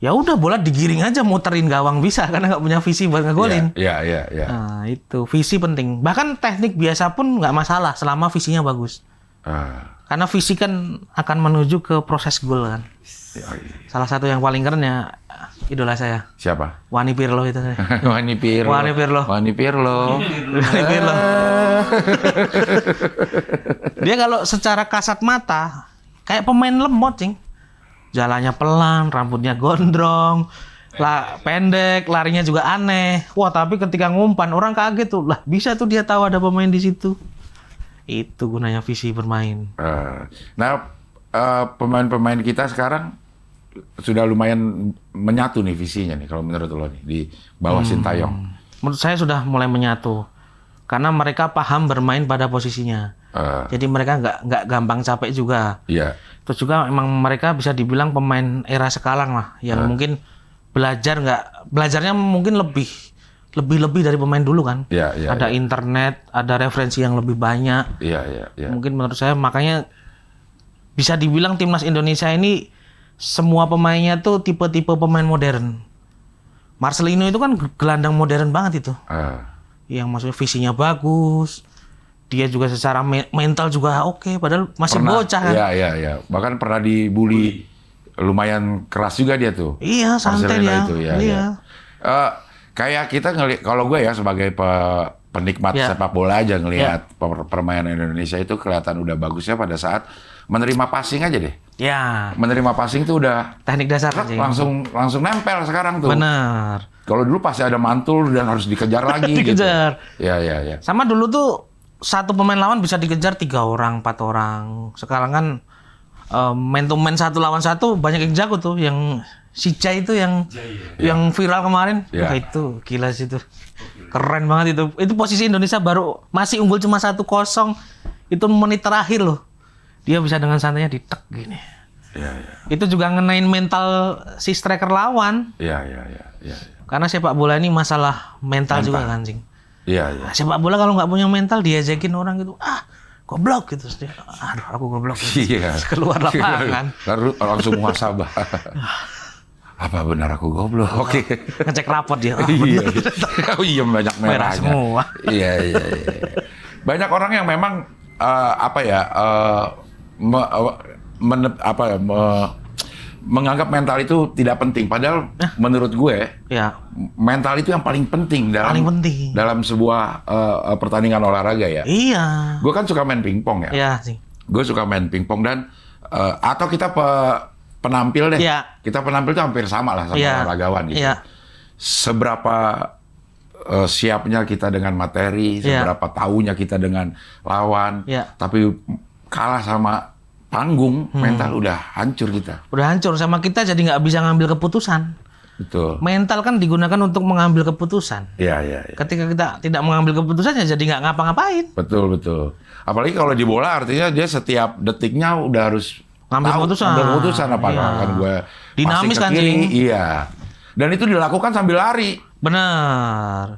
C: ya udah bola digiring aja muterin gawang bisa karena nggak punya visi buat ngegolin.
A: Iya.
C: Nah itu visi penting. Bahkan teknik biasa pun nggak masalah selama visinya bagus. Karena visi kan akan menuju ke proses gol kan. Salah satu yang paling keren ya idola saya.
A: Siapa?
C: Wani Pirlo itu saya.
A: Wani Pirlo.
C: Dia kalau secara kasat mata kayak pemain lemot, cing. Jalannya pelan, rambutnya gondrong, pendek, larinya juga aneh. Wah, tapi ketika ngumpan orang kaget tuh. Lah, bisa tuh dia tahu ada pemain di situ. Itu gunanya visi bermain.
A: Pemain-pemain kita sekarang sudah lumayan menyatu nih visinya nih kalau menurut lo nih di bawah Sintayong.
C: Menurut saya sudah mulai menyatu. Karena mereka paham bermain pada posisinya. Jadi mereka nggak gampang capek juga.
A: Iya.
C: Terus juga emang mereka bisa dibilang pemain era sekarang lah, yang mungkin belajarnya mungkin lebih dari pemain dulu kan. Ada internet, ada referensi yang lebih banyak.
A: Iya.
C: Mungkin menurut saya makanya bisa dibilang timnas Indonesia ini semua pemainnya tuh tipe-tipe pemain modern. Marcelino itu kan gelandang modern banget itu. Yang maksudnya visinya bagus. Dia juga secara mental juga oke, padahal masih bocah kan.
A: Iya. Bahkan pernah dibully lumayan keras juga dia tuh.
C: Iya, santai dia.
A: Itu, iya. Kayak kita kalau gue ya sebagai penikmat sepak bola aja ngelihat permainan Indonesia itu kelihatan udah bagusnya pada saat menerima passing aja deh.
C: Ya.
A: Menerima passing tuh udah
C: teknik dasar aja.
A: Langsung nempel sekarang tuh.
C: Benar.
A: Kalau dulu pasti ada mantul dan harus dikejar lagi.
C: Dikejar.
A: Gitu. Iya.
C: Sama dulu tuh satu pemain lawan bisa dikejar 3 orang, 4 orang. Sekarang kan man to man 1 lawan 1 banyak yang jago tuh. Yang si Jai itu yang viral kemarin. Wah itu gila sih itu. Keren banget itu. Itu posisi Indonesia baru masih unggul cuma 1-0. Itu menit terakhir loh. Dia bisa dengan santainya ditek gini.
A: Iya.
C: Itu juga ngenain mental si striker lawan.
A: Iya.
C: Karena sepak bola ini masalah mental. Juga kan, Cing.
A: Iya.
C: Sepak bola kalau nggak punya mental diajakin orang gitu, goblok gitu. Aduh, aku goblok. Gitu.
A: Iya.
C: Keluar lapangan.
A: Lalu langsung muhasabah. Apa benar aku goblok? Oke.
C: Ngecek rapot dia.
A: Iya. Oh iya banyak merahnya.
C: Semua.
A: Iya. Banyak orang yang memang menganggap mental itu tidak penting. Padahal menurut gue, mental itu yang paling penting dalam sebuah pertandingan olahraga ya.
C: Iya.
A: Gue kan suka main pingpong ya.
C: Iya sih.
A: Gue suka main pingpong dan atau kita penampil deh.
C: Iya.
A: Kita penampil itu hampir sama lah sama olahragawan gitu.
C: Iya.
A: Seberapa siapnya kita dengan materi, seberapa tahunya kita dengan lawan, tapi kalah sama panggung, mental udah hancur kita.
C: Udah hancur sama kita jadi nggak bisa ngambil keputusan.
A: Betul.
C: Mental kan digunakan untuk mengambil keputusan.
A: Iya.
C: Ketika kita tidak mengambil keputusan ya jadi nggak ngapa-ngapain.
A: Betul. Apalagi kalau di bola artinya dia setiap detiknya udah harus
C: ngambil keputusan
A: apakah akan gue
C: dinamis kan
A: kiri. Iya. Dan itu dilakukan sambil lari.
C: Benar.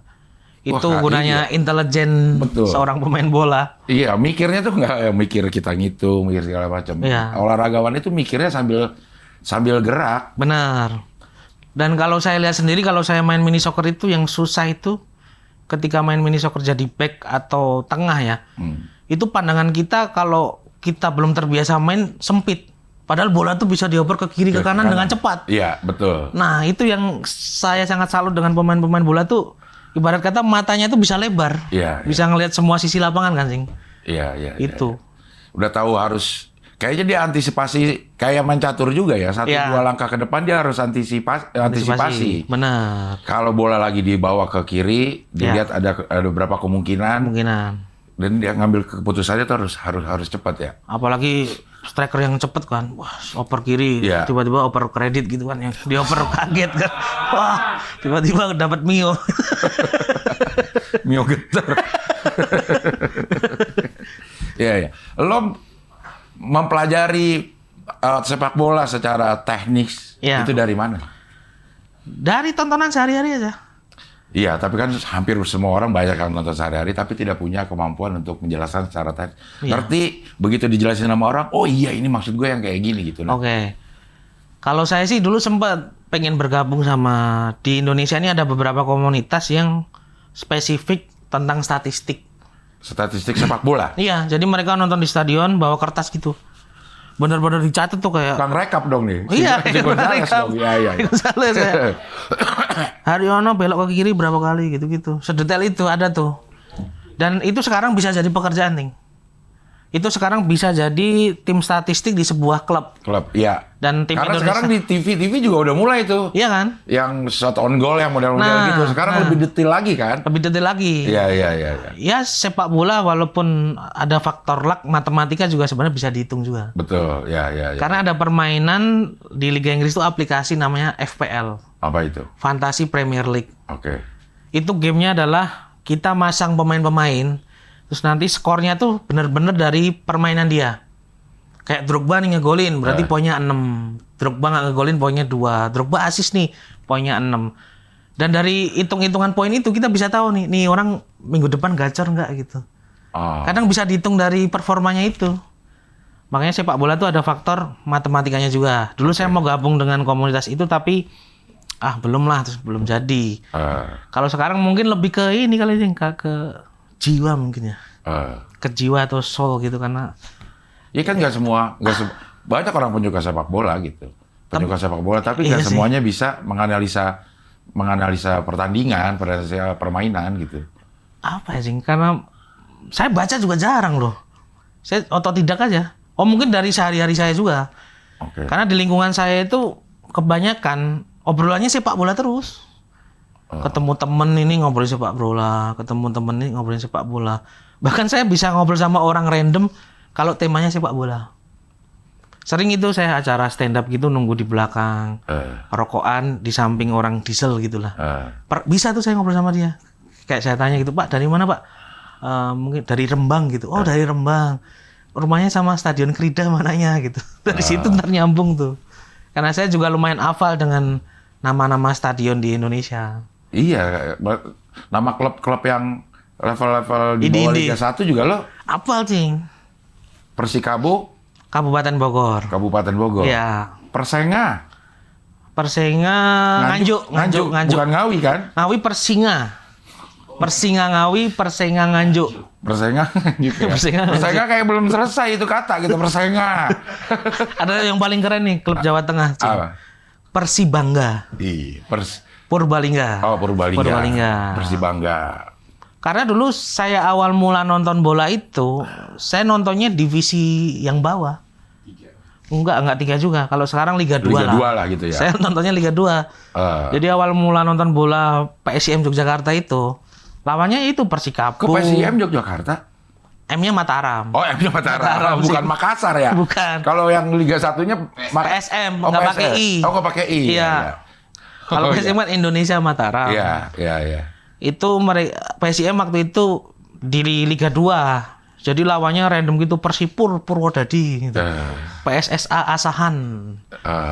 C: Itu gunanya intelijen seorang pemain bola.
A: Iya, mikirnya tuh nggak mikir kita ngitung, mikir segala macam.
C: Iya.
A: Olahragawan itu mikirnya sambil gerak.
C: Benar. Dan kalau saya lihat sendiri, kalau saya main mini soccer itu yang susah itu ketika main mini soccer jadi back atau tengah ya. Itu pandangan kita kalau kita belum terbiasa main sempit. Padahal bola tuh bisa dioper ke kiri ke kanan dengan cepat.
A: Iya, betul.
C: Nah, itu yang saya sangat salut dengan pemain-pemain bola tuh. Ibarat kata matanya tuh bisa lebar.
A: Iya.
C: Bisa ngelihat semua sisi lapangan kan, Sing?
A: Iya.
C: Itu.
A: Udah tahu harus kayaknya dia antisipasi kayak main catur juga ya. 1-2 langkah ke depan dia harus antisipasi.
C: Benar.
A: Kalau bola lagi dibawa ke kiri, dilihat ada beberapa kemungkinan. Dan dia ngambil keputusannya tuh harus cepat ya.
C: Apalagi striker yang cepet kan, wah oper kiri, tiba-tiba oper kredit gitu kan, yang dioper kaget kan, wah tiba-tiba dapat Mio.
A: Mio getar. Iya. Lo mempelajari sepak bola secara teknis itu dari mana?
C: Dari tontonan sehari-hari aja.
A: Iya, tapi kan hampir semua orang banyak yang nonton sehari-hari tapi tidak punya kemampuan untuk menjelaskan secara teknis. Ngerti, begitu dijelasin sama orang, oh iya ini maksud gue yang kayak gini gitu.
C: Oke. Kalau saya sih dulu sempat pengen bergabung sama di Indonesia ini ada beberapa komunitas yang spesifik tentang statistik.
A: Statistik sepak bola.
C: Iya, jadi mereka nonton di stadion bawa kertas gitu. Bener-bener dicatat tuh kayak.
A: Kang rekap dong nih.
C: Iya,
A: Si Gonzales dong. Iya.
C: Gonzales ya. Haryono belok ke kiri berapa kali gitu-gitu. Sedetail itu ada tuh. Dan itu sekarang bisa jadi pekerjaan, Ting. Itu sekarang bisa jadi tim statistik di sebuah klub.
A: Klub, iya.
C: Dan tim
A: Karena
C: Indonesia.
A: sekarang di TV juga udah mulai tuh.
C: Iya kan?
A: Yang shot on goal yang model-model
C: Nah,
A: gitu. Sekarang lebih detail lagi kan?
C: Lebih detail lagi.
A: Iya.
C: Ya sepak bola walaupun ada faktor luck, matematika juga sebenarnya bisa dihitung juga.
A: Betul, ya.
C: Karena ada permainan di Liga Inggris itu aplikasi namanya FPL.
A: Apa itu?
C: Fantasy Premier League.
A: Oke.
C: Itu gamenya adalah kita masang pemain-pemain, terus nanti skornya tuh bener-bener dari permainan dia. Kayak Drogba nih ngegolin, berarti poinnya 6. Drogba nggak ngegolin, poinnya 2. Drogba assist nih, poinnya 6. Dan dari hitung-hitungan poin itu kita bisa tahu nih orang minggu depan gacor nggak gitu.
A: Oh.
C: Kadang bisa dihitung dari performanya itu. Makanya sepak bola tuh ada faktor matematikanya juga. Dulu saya mau gabung dengan komunitas itu tapi belum lah, terus belum jadi. Kalau sekarang mungkin lebih ke ini kali ini ke jiwa mungkin ya. Ke jiwa atau soul gitu karena
A: Ya kan nggak semua, banyak orang penyuka sepak bola gitu. Penyuka sepak bola tapi nggak
C: Iya sih.
A: semuanya bisa menganalisa pertandingan, permainan gitu.
C: apa ya sih? Karena saya baca juga jarang loh. Saya otodidak aja. Oh mungkin dari sehari-hari saya juga.
A: Oke.
C: Karena di lingkungan saya itu kebanyakan obrolannya sepak bola terus. Ketemu temen ini ngobrolin sepak bola, ketemu temen ini ngobrolin sepak bola. Bahkan saya bisa ngobrol sama orang random kalau temanya sepak bola. Sering itu saya acara stand up gitu nunggu di belakang, rokokan di samping orang diesel gitulah. Bisa tuh saya ngobrol sama dia. Kayak saya tanya gitu, Pak dari mana Pak? Mungkin dari Rembang gitu. Oh dari Rembang. Rumahnya sama Stadion Krida mananya gitu. Dari situ ntar nyambung tuh. Karena saya juga lumayan hafal dengan nama-nama stadion di Indonesia.
A: Iya, nama klub-klub yang level-level di bawah Liga 1 juga lo.
C: Hafal cing.
A: Persikabo,
C: Kabupaten Bogor.
A: Kabupaten Bogor.
C: Iya.
A: Persenga,
C: Nganjuk.
A: Bukan Ngawi kan?
C: Ngawi Persinga. Persinga Ngawi, Persenga Nganjuk.
A: Persenga gitu ya.
C: Persenga
A: kayak belum selesai itu kata gitu, Persenga.
C: Ada yang paling keren nih klub Jawa Tengah, cing.
A: Apa?
C: Persibangga. Purbalingga.
A: Oh, Purbalingga. Persibangga.
C: Karena dulu saya awal mula nonton bola itu, saya nontonnya divisi yang bawah. Enggak 3 juga. Kalau sekarang Liga 2
A: Liga
C: lah.
A: 2 lah gitu ya.
C: Saya nontonnya Liga 2. Jadi awal mula nonton bola PSIM Yogyakarta itu, lawannya itu Persikabo.
A: Ke PSIM Yogyakarta?
C: M-nya Mataram.
A: Oh, M-nya Mataram, bukan
C: sih.
A: Makassar ya?
C: Bukan.
A: Kalau yang Liga 1-nya
C: PSM,
A: oh,
C: nggak
A: PSM.
C: pakai I.
A: Oh, nggak pakai I.
C: Iya. Kalau PSM kan Indonesia Mataram.
A: Iya.
C: Itu PSIM waktu itu di Liga 2. Jadi lawannya random gitu Persipur Purwodadi gitu. PSSA Asahan.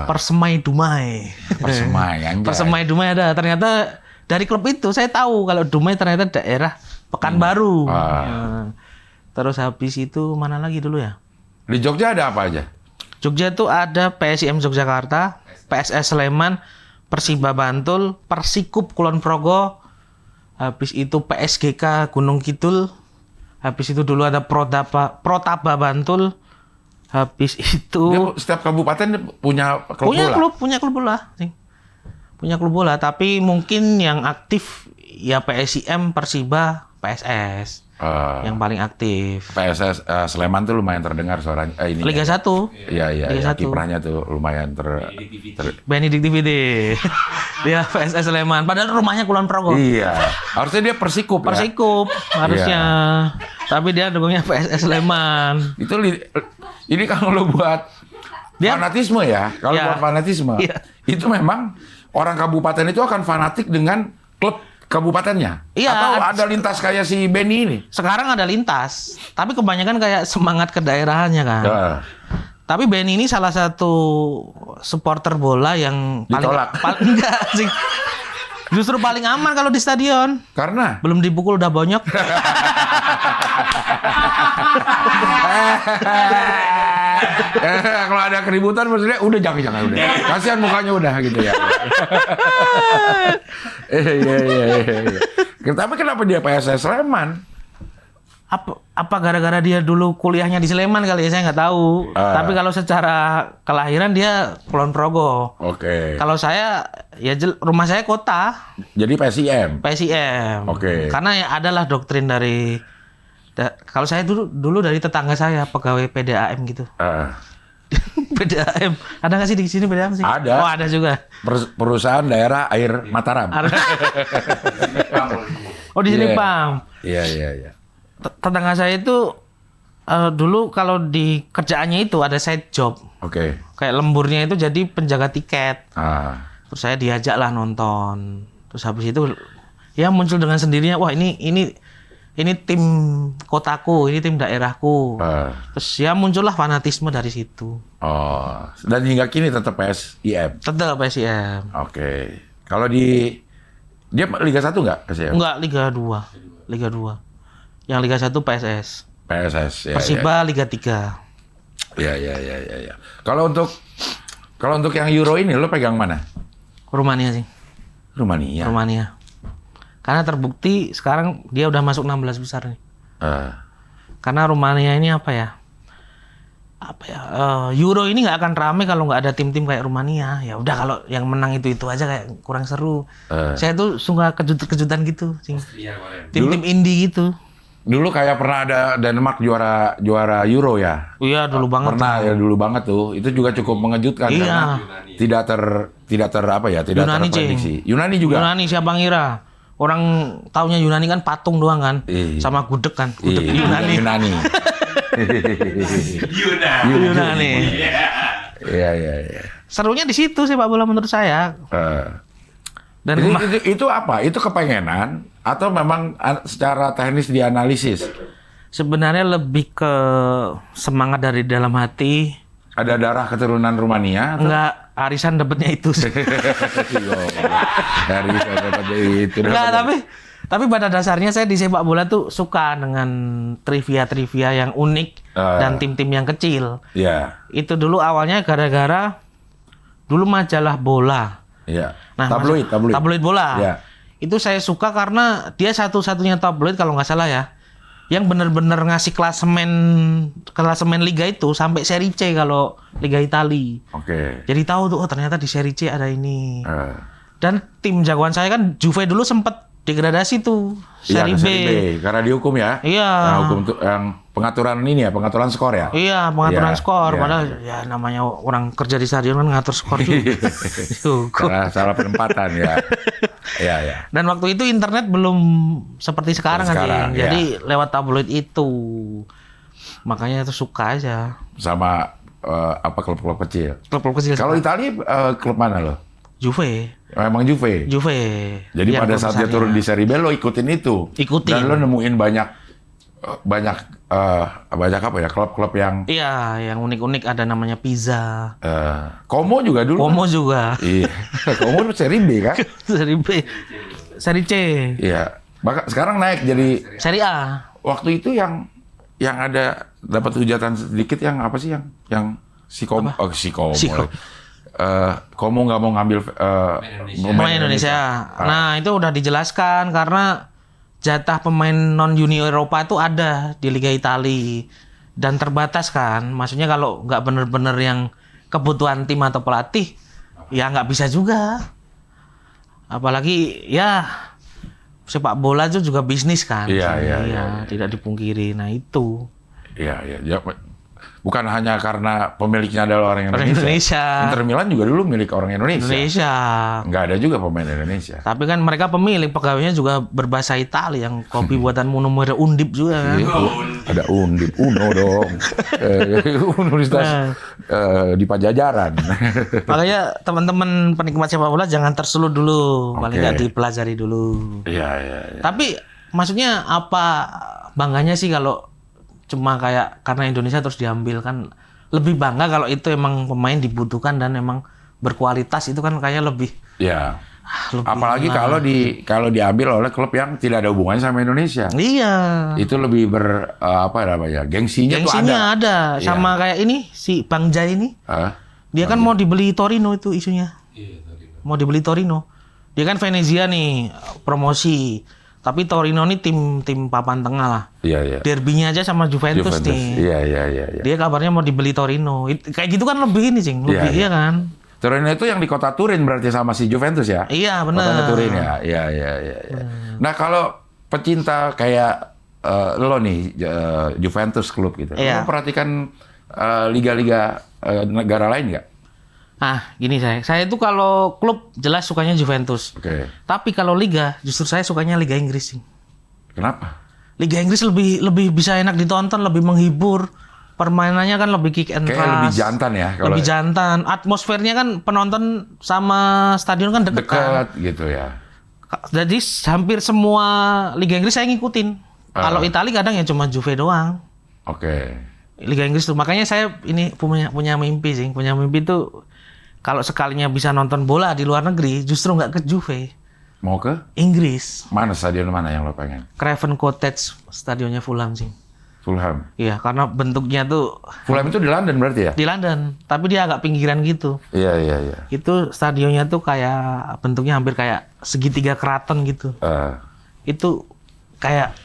C: Persemai Dumai.
A: Persemai anjay.
C: Persemai Dumai ada. Ternyata dari klub itu saya tahu kalau Dumai ternyata daerah Pekanbaru. Nah, terus habis itu mana lagi dulu ya?
A: Di Jogja ada apa aja?
C: Jogja itu ada PSIM Yogyakarta, PSS Sleman, Persiba Bantul, Persikup Kulon Progo, habis itu PSGK Gunung Kidul, habis itu dulu ada Protaba Bantul, habis itu
A: Setiap kabupaten punya klub bola?
C: punya klub bola, punya klub bola, tapi mungkin yang aktif ya PSIM, Persiba, PSS. Yang paling aktif.
A: PSS Sleman tuh lumayan terdengar suaranya. Ini
C: Liga 1.
A: Iya.
C: Liga 1.
A: Kiprahnya tuh lumayan
C: Benediktivity. Dia PSS Sleman. Padahal rumahnya Kulon Progo.
A: Iya. Harusnya dia Persikup ya.
C: Persikup harusnya. Tapi dia dukungnya PSS Sleman.
A: Ini kalau lo buat fanatisme ya. Kalau buat fanatisme. Itu memang orang kabupaten itu akan fanatik dengan klub kabupatennya?
C: Iya.
A: Atau ada lintas kayak si Benny ini?
C: Sekarang ada lintas, tapi kebanyakan kayak semangat kedaerahannya kan. Tapi Benny ini salah satu supporter bola yang
A: ditolak.
C: Enggak sih. Justru paling aman kalau di stadion.
A: Karena?
C: Belum dipukul udah bonyok.
A: Kalau ada keributan maksudnya udah jangan udah. Kasihan mukanya udah gitu ya. Iya. Tapi kenapa dia PSS Sleman?
C: Apa gara-gara dia dulu kuliahnya di Sleman kali ya, saya nggak tahu. Tapi kalau secara kelahiran dia Kulon Progo.
A: Oke.
C: Kalau saya ya rumah saya kota.
A: Jadi PSIM. Oke.
C: Karena ya adalah doktrin dari kalau saya dulu dari tetangga saya pegawai PDAM gitu. PDAM. Ada nggak sih di sini PDAM sih?
A: Ada.
C: Oh, ada juga.
A: Perusahaan Daerah Air Mataram.
C: Oh, di sini Pam.
A: Iya.
C: Tetangga saya itu dulu kalau di kerjaannya itu ada side job.
A: Oke.
C: Kayak lemburnya itu jadi penjaga tiket. Terus saya diajak lah nonton. Terus habis itu ya muncul dengan sendirinya, wah ini tim kotaku, ini tim daerahku. Terus ya muncullah fanatisme dari situ.
A: Oh, dan hingga kini tetap PSIM.
C: Tetap PSIM.
A: Oke. Kalau dia Liga 1 nggak PSIM?
C: Enggak, Liga 2. Liga 2. Yang Liga 1 PSS.
A: PSS ya.
C: Persiba ya. Liga 3.
A: Ya. Kalau untuk yang Euro ini lo pegang mana?
C: Rumania sih.
A: Rumania.
C: Karena terbukti sekarang dia udah masuk 16 besar nih. Karena Rumania ini apa ya? Euro ini nggak akan rame kalau nggak ada tim-tim kayak Rumania. Ya udah, kalau yang menang itu aja kayak kurang seru. Saya tuh suka kejutan gitu, tim-tim indie gitu.
A: Dulu kayak pernah ada Denmark juara Euro ya.
C: Iya, dulu banget.
A: Pernah ya, dulu banget tuh. Itu juga cukup mengejutkan karena tidak terprediksi. Yunani juga.
C: Yunani, siapa ngira? Orang taunya Yunani kan patung doang kan, sama gudeg kan. Gudeg Yunani. Yunani.
A: Iya.
C: Serunya di situ sepak bola menurut saya. Dan
A: itu apa? Itu kepengenan atau memang secara teknis dianalisis?
C: Sebenarnya lebih ke semangat dari dalam hati.
A: Ada darah keturunan Rumania? Atau?
C: Enggak, arisan dapetnya itu.
A: Arisan dapetnya itu.
C: Enggak, tapi pada dasarnya saya di sepak bola tuh suka dengan trivia yang unik dan tim-tim yang kecil.
A: Iya.
C: Itu dulu awalnya gara-gara dulu majalah bola.
A: Iya.
C: Nah, tabloid bola. Ya. Itu saya suka karena dia satu-satunya tabloid kalau nggak salah ya, yang benar-benar ngasih klasemen liga itu sampai seri C kalau Liga Italia.
A: Oke.
C: Jadi tahu tuh, oh ternyata di seri C ada ini. Dan tim jagoan saya kan Juve dulu sempat degradasi tuh, seri B.
A: Karena dihukum ya.
C: Iya.
A: Nah, hukum tuh yang pengaturan skor ya.
C: Iya, pengaturan skor. Padahal ya namanya orang kerja di stadion kan ngatur skor juga.
A: Salah penempatan ya. Iya.
C: Dan waktu itu internet belum seperti sekarang kan. Jadi lewat tabloid itu. Makanya itu suka aja.
A: Sama klub-klub kecil.
C: Klub-klub kecil.
A: Kalau Italia klub mana lo?
C: Juve.
A: Memang Juve.
C: Jadi
A: pada saat dia turun di seri B lo ikutin itu. Dan lo nemuin banyak apa ya, klub-klub yang
C: yang unik-unik. Ada namanya Pisa.
A: Como juga dulu.
C: Como juga.
A: Iya. Como seri B kan?
C: Seri B. Seri C.
A: Iya. Bahkan sekarang naik jadi
C: seri A.
A: Waktu itu yang ada dapat hujatan sedikit yang apa sih yang si Como. Como nggak mau ngambil
C: pemain Indonesia. Nah, itu udah dijelaskan karena jatah pemain non Uni Eropa itu ada di Liga Italia dan terbatas kan. Maksudnya kalau nggak bener-bener yang kebutuhan tim atau pelatih, ya nggak bisa juga. Apalagi ya sepak bola itu juga bisnis kan. Iya. Tidak dipungkiri. Nah itu.
A: Iya. Bukan hanya karena pemiliknya adalah orang Indonesia. Inter Milan juga dulu milik orang Indonesia. Nggak ada juga pemain Indonesia.
C: Tapi kan mereka pemilik, pegawainya juga berbahasa Italia, yang kopi buatanmu nomor Undip juga kan.
A: Ada Undip, Uno dong. Universitas di Pajajaran.
C: Makanya teman-teman penikmat sepak bola jangan tersulut dulu, paling nggak dipelajari dulu.
A: Iya.
C: Tapi maksudnya apa bangganya sih kalau cuma kayak karena Indonesia terus diambil? Kan lebih bangga kalau itu emang pemain dibutuhkan dan emang berkualitas, itu kan kayaknya lebih
A: Apalagi kalau diambil oleh klub yang tidak ada hubungannya sama Indonesia.
C: Iya.
A: Itu lebih gengsinya tuh
C: Gengsinya ada.
A: Iya.
C: Sama kayak ini si Bang Jai ini. Dia kan mau dibeli Torino itu isunya.
D: Iya, tadi.
C: Mau dibeli Torino. Dia kan Venezia nih promosi. Tapi Torino nih tim papan tengah lah.
A: Iya.
C: Derbynya aja sama Juventus nih.
A: Iya.
C: Dia kabarnya mau dibeli Torino. Kayak gitu kan lebih ini, Cing. Lebih iya kan.
A: Torino itu yang di kota Turin berarti sama si Juventus ya?
C: Iya, benar.
A: Kota Turin ya. Iya. Nah, kalau pecinta kayak lo nih Juventus klub gitu.
C: Iya.
A: Lo perhatikan liga-liga negara lain nggak?
C: Ah, gini saya itu kalau klub jelas sukanya Juventus.
A: Oke.
C: Tapi kalau liga, justru saya sukanya Liga Inggris sih.
A: Kenapa?
C: Liga Inggris lebih bisa enak ditonton, lebih menghibur. Permainannya kan lebih kick and
A: Kayak
C: rush.
A: lebih jantan ya.
C: Lebih jantan. Atmosfernya kan penonton sama stadion kan dekat.
A: Dekat gitu ya.
C: Jadi hampir semua Liga Inggris saya ngikutin. Kalau Italia kadang ya cuma Juve doang.
A: Oke.
C: Liga Inggris tuh. Makanya saya ini punya mimpi sih. Punya mimpi tuh kalau sekalinya bisa nonton bola di luar negeri, justru nggak ke Juve.
A: Mau ke?
C: Inggris.
A: Mana stadion mana yang lo pengen?
C: Craven Cottage, stadionnya Fulham sih.
A: Fulham.
C: Iya, karena bentuknya tuh
A: Fulham itu di London berarti ya?
C: di London, tapi dia agak pinggiran gitu.
A: Iya.
C: Itu stadionnya tuh kayak bentuknya hampir kayak segitiga keraton gitu. Itu kayak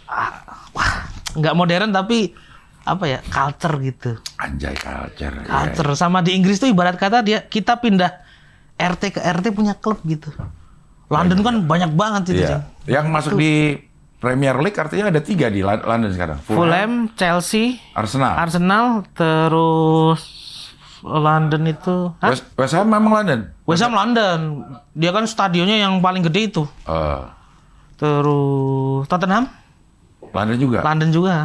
C: wah, nggak modern tapi apa ya, culture gitu.
A: Anjay, culture.
C: Culture. Sama di Inggris tuh ibarat kata kita pindah RT ke RT punya klub gitu. London kan banyak banget itu.
A: Iya. Yang masuk di Premier League artinya ada 3 di London sekarang.
C: Fulham, Chelsea,
A: Arsenal,
C: terus London itu.
A: West Ham memang London.
C: West Ham London. Dia kan stadionnya yang paling gede itu. Terus Tottenham?
A: London juga.
C: London juga.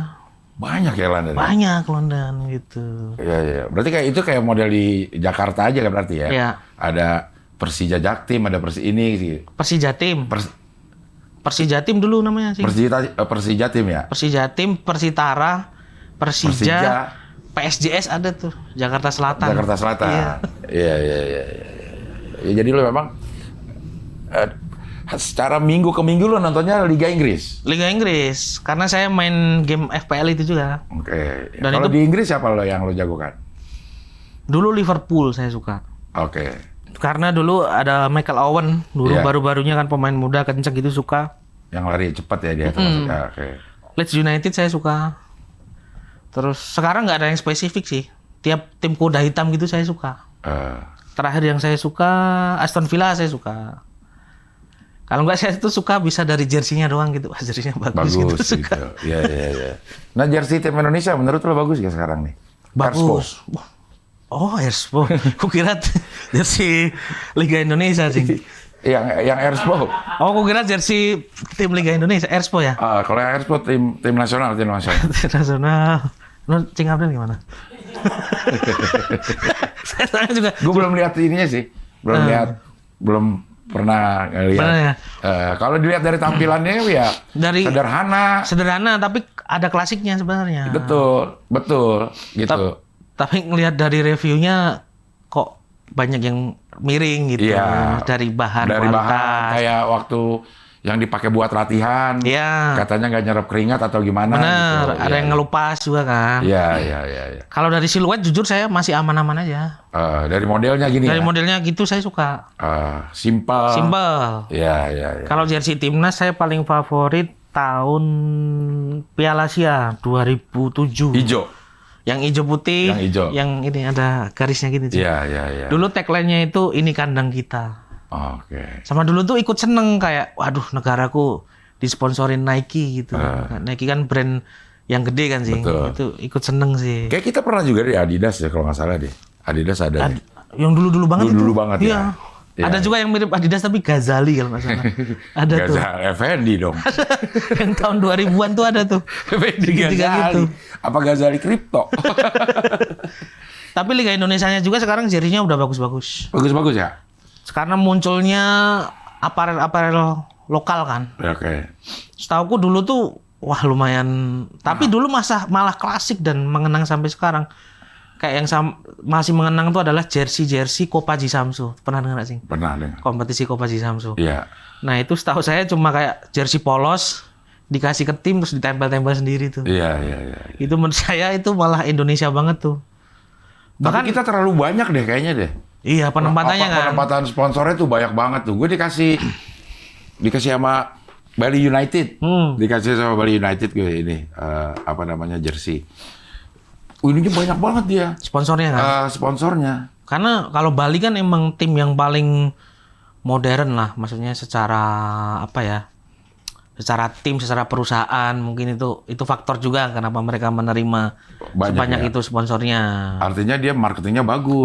A: Banyak ya London.
C: Banyak London gitu.
A: Iya. Berarti itu kayak model di Jakarta aja kan berarti ya?
C: Iya.
A: Ada Persija Jaktim, ada
C: Persija Tim. Persija Tim dulu namanya sih.
A: Persija Tim ya?
C: Persija Tim, Persitara, Persija, PSJS ada tuh, Jakarta Selatan. Iya. Ya, jadi lo memang secara minggu ke minggu lo nontonnya Liga Inggris? Liga Inggris, karena saya main game FPL itu juga.
A: Oke.
C: Dan
A: Kalau
C: itu
A: di Inggris siapa lo yang lo jagokan?
C: Dulu Liverpool saya suka.
A: Oke.
C: Karena dulu ada Michael Owen, dulu baru-barunya kan pemain muda kenceng gitu suka.
A: Yang lari cepat ya dia termasuk. Oke.
C: Leeds United saya suka. Terus sekarang nggak ada yang spesifik sih. Tiap tim kuda hitam gitu saya suka. Terakhir yang saya suka Aston Villa saya suka. Kalau nggak saya tuh suka bisa dari jersinya doang gitu. Wah, jersinya bagus gitu. Suka.
A: Iya. Nah, jersey tim Indonesia menurut lo bagus gak sekarang nih?
C: Bagus. Oh, Erspo. Kukira jersey Liga Indonesia sih.
A: Yang Erspo.
C: Oh, kukira jersey tim Liga Indonesia Erspo ya?
A: Kalau yang Erspo tim nasional.
C: Tim nasional. Lo Cing Abdel gimana? Saya tanya juga.
A: Gue belum lihat ininya sih. Belum pernah lihat. Kalau dilihat dari tampilannya ya dari sederhana
C: tapi ada klasiknya sebenarnya.
A: Betul gitu.
C: Tapi ngelihat dari reviewnya kok banyak yang miring gitu.
A: Iya.
C: Dari bahan
A: kayak waktu yang dipakai buat latihan.
C: Iya.
A: Katanya nggak nyerap keringat atau gimana.
C: Bener,
A: gitu.
C: ada yang ngelupas juga kan.
A: Iya.
C: Kalau dari siluet jujur saya masih aman-aman aja.
A: Dari modelnya gini.
C: Dari modelnya gitu saya suka.
A: Simple. Iya.
C: Kalau jersey timnas saya paling favorit tahun Piala Asia 2007.
A: Hijau.
C: Yang hijau putih.
A: Yang hijau.
C: Yang ini ada garisnya gitu.
A: Iya.
C: Dulu tagline-nya itu ini kandang kita.
A: Oke.
C: Sama dulu tuh ikut seneng kayak, waduh negaraku disponsorin Nike gitu. Nike kan brand yang gede kan sih.
A: Betul.
C: Itu ikut seneng sih.
A: Kayak kita pernah juga di Adidas ya kalau nggak salah deh. Adidas ada.
C: Yang dulu-dulu banget itu.
A: Dulu banget
C: ya. Ya. Ada juga yang mirip Adidas tapi Ghazali kalau nggak salah. Ada tuh.
A: Ghazali Effendi dong.
C: Yang tahun 2000-an tuh ada tuh.
A: Effendi Ghazali. Gitu. Apa Ghazali kripto?
C: Tapi Liga Indonesianya juga sekarang jersey-nya udah bagus-bagus.
A: Bagus-bagus ya?
C: Karena munculnya aparel lokal kan.
A: Oke.
C: Setauku dulu tuh wah lumayan. Tapi dulu malah klasik dan mengenang sampai sekarang. kayak yang masih mengenang tuh adalah jersey Kopaji Samsu. Pernah dengar nggak sih?
A: Pernah dengar.
C: Kompetisi Kopaji Samsu.
A: Iya.
C: Nah itu setahu saya cuma kayak jersey polos dikasih ke tim terus ditempel-tempel sendiri tuh.
A: Iya.
C: Itu menurut saya itu malah Indonesia banget tuh.
A: Bahkan kita terlalu banyak deh kayaknya deh.
C: Iya penempatannya kan.
A: Penempatan sponsornya tuh banyak banget tuh. Gue dikasih sama Bali United. Dikasih sama Bali United gue ini jersey. Ininya banyak banget dia.
C: Sponsornya kan.
A: Sponsornya.
C: Karena kalau Bali kan emang tim yang paling modern lah, maksudnya secara secara tim, secara perusahaan mungkin itu faktor juga kenapa mereka menerima sebanyak itu sponsornya.
A: Artinya dia marketingnya bagus.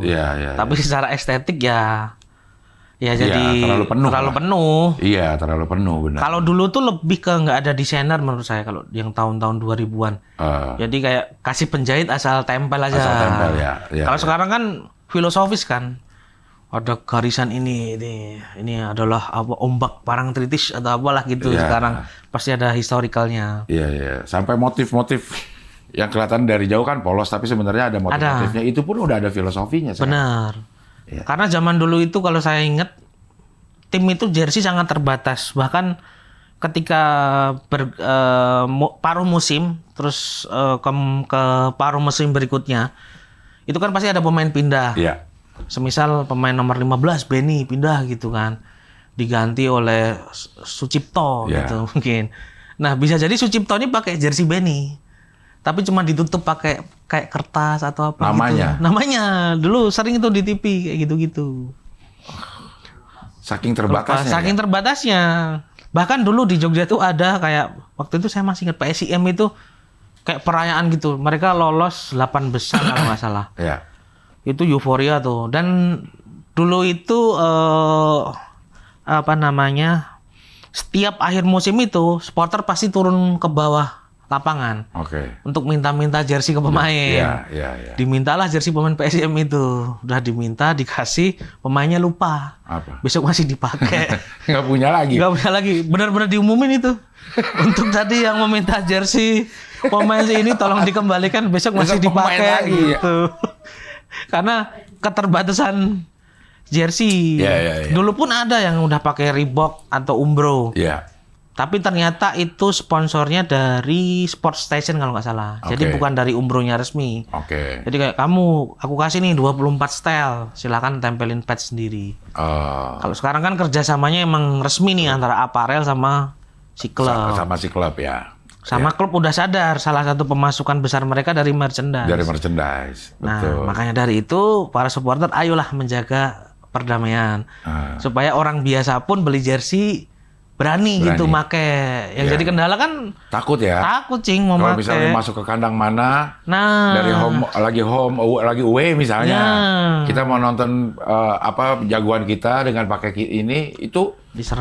A: Iya.
C: Tapi secara estetik jadi terlalu penuh.
A: Iya, terlalu penuh benar.
C: Kalau dulu tuh lebih ke nggak ada desainer menurut saya kalau yang tahun-tahun 2000-an. Jadi kayak kasih penjahit asal tempel aja.
A: Asal tempel ya.
C: Kalau sekarang kan filosofis kan. Ada garisan ini adalah ombak Parangtritis atau apalah gitu sekarang pasti ada historicalnya.
A: Iya. Sampai motif-motif yang kelihatan dari jauh kan polos tapi sebenarnya ada motif-motifnya. Itu pun udah ada filosofinya.
C: Benar. Ya. Karena zaman dulu itu kalau saya ingat tim itu jersey sangat terbatas. Bahkan ketika paruh musim terus ke paruh musim berikutnya itu kan pasti ada pemain pindah.
A: Iya.
C: Semisal pemain nomor 15 Benny pindah gitu kan. Diganti oleh Sucipto gitu mungkin. Nah, bisa jadi Sucipto ini pakai jersey Benny. Tapi cuma ditutup pakai kayak kertas atau apa
A: namanya.
C: gitu. Namanya. Dulu sering itu di TV kayak gitu-gitu.
A: Saking terbatasnya.
C: Saking terbatasnya. Bahkan dulu di Jogja tuh ada kayak waktu itu saya masih ingat PSIM itu kayak perayaan gitu. Mereka lolos 8 besar kalau nggak salah.
A: Iya.
C: Itu euforia tuh. Dan dulu itu setiap akhir musim itu supporter pasti turun ke bawah lapangan. Untuk minta-minta jersey ke pemain.
A: Iya.
C: Dimintalah jersey pemain PSM itu. Udah diminta, dikasih, pemainnya lupa.
A: Apa?
C: Besok masih dipakai.
A: Nggak punya lagi. Benar-benar diumumin itu. Untuk tadi yang meminta jersey pemain ini tolong dikembalikan, besok masih dipakai gitu. Karena keterbatasan jersey. Iya.
C: Dulu pun ada yang udah pakai Reebok atau Umbro.
A: Iya.
C: Tapi ternyata itu sponsornya dari Sport Station kalau nggak salah. Jadi bukan dari Umbronya resmi. Jadi kayak aku kasih nih 24 style, silakan tempelin patch sendiri. Kalau sekarang kan kerjasamanya emang resmi nih antara aparel sama si klub.
A: Sama si klub ya.
C: Klub udah sadar salah satu pemasukan besar mereka dari merchandise.
A: Betul.
C: Nah, makanya dari itu para supporter ayolah menjaga perdamaian. Supaya orang biasa pun beli jersey berani gitu make. Yang jadi kendala kan
A: takut ya.
C: Takut mau
A: kalau
C: make.
A: misalnya masuk ke kandang mana, dari home lagi away misalnya, kita mau nonton jagoan kita dengan pakai ini itu bisa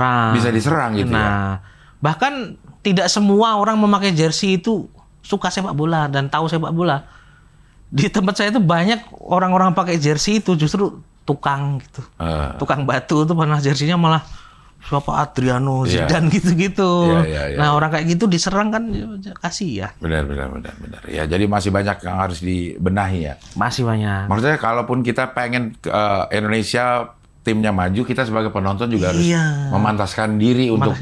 A: diserang gitu ya.
C: Bahkan tidak semua orang memakai jersey itu suka sepak bola dan tahu sepak bola. Di tempat saya itu banyak orang-orang pakai jersey itu justru tukang gitu. Tukang batu itu pernah jersinya malah siapa Adriano, Zidane gitu-gitu.
A: Iya.
C: Nah, orang kayak gitu diserang kan kasih ya.
A: Benar. Ya, jadi masih banyak yang harus dibenahi ya.
C: Masih banyak.
A: Maksudnya kalaupun kita pengen Indonesia timnya maju, kita sebagai penonton juga harus memantaskan diri untuk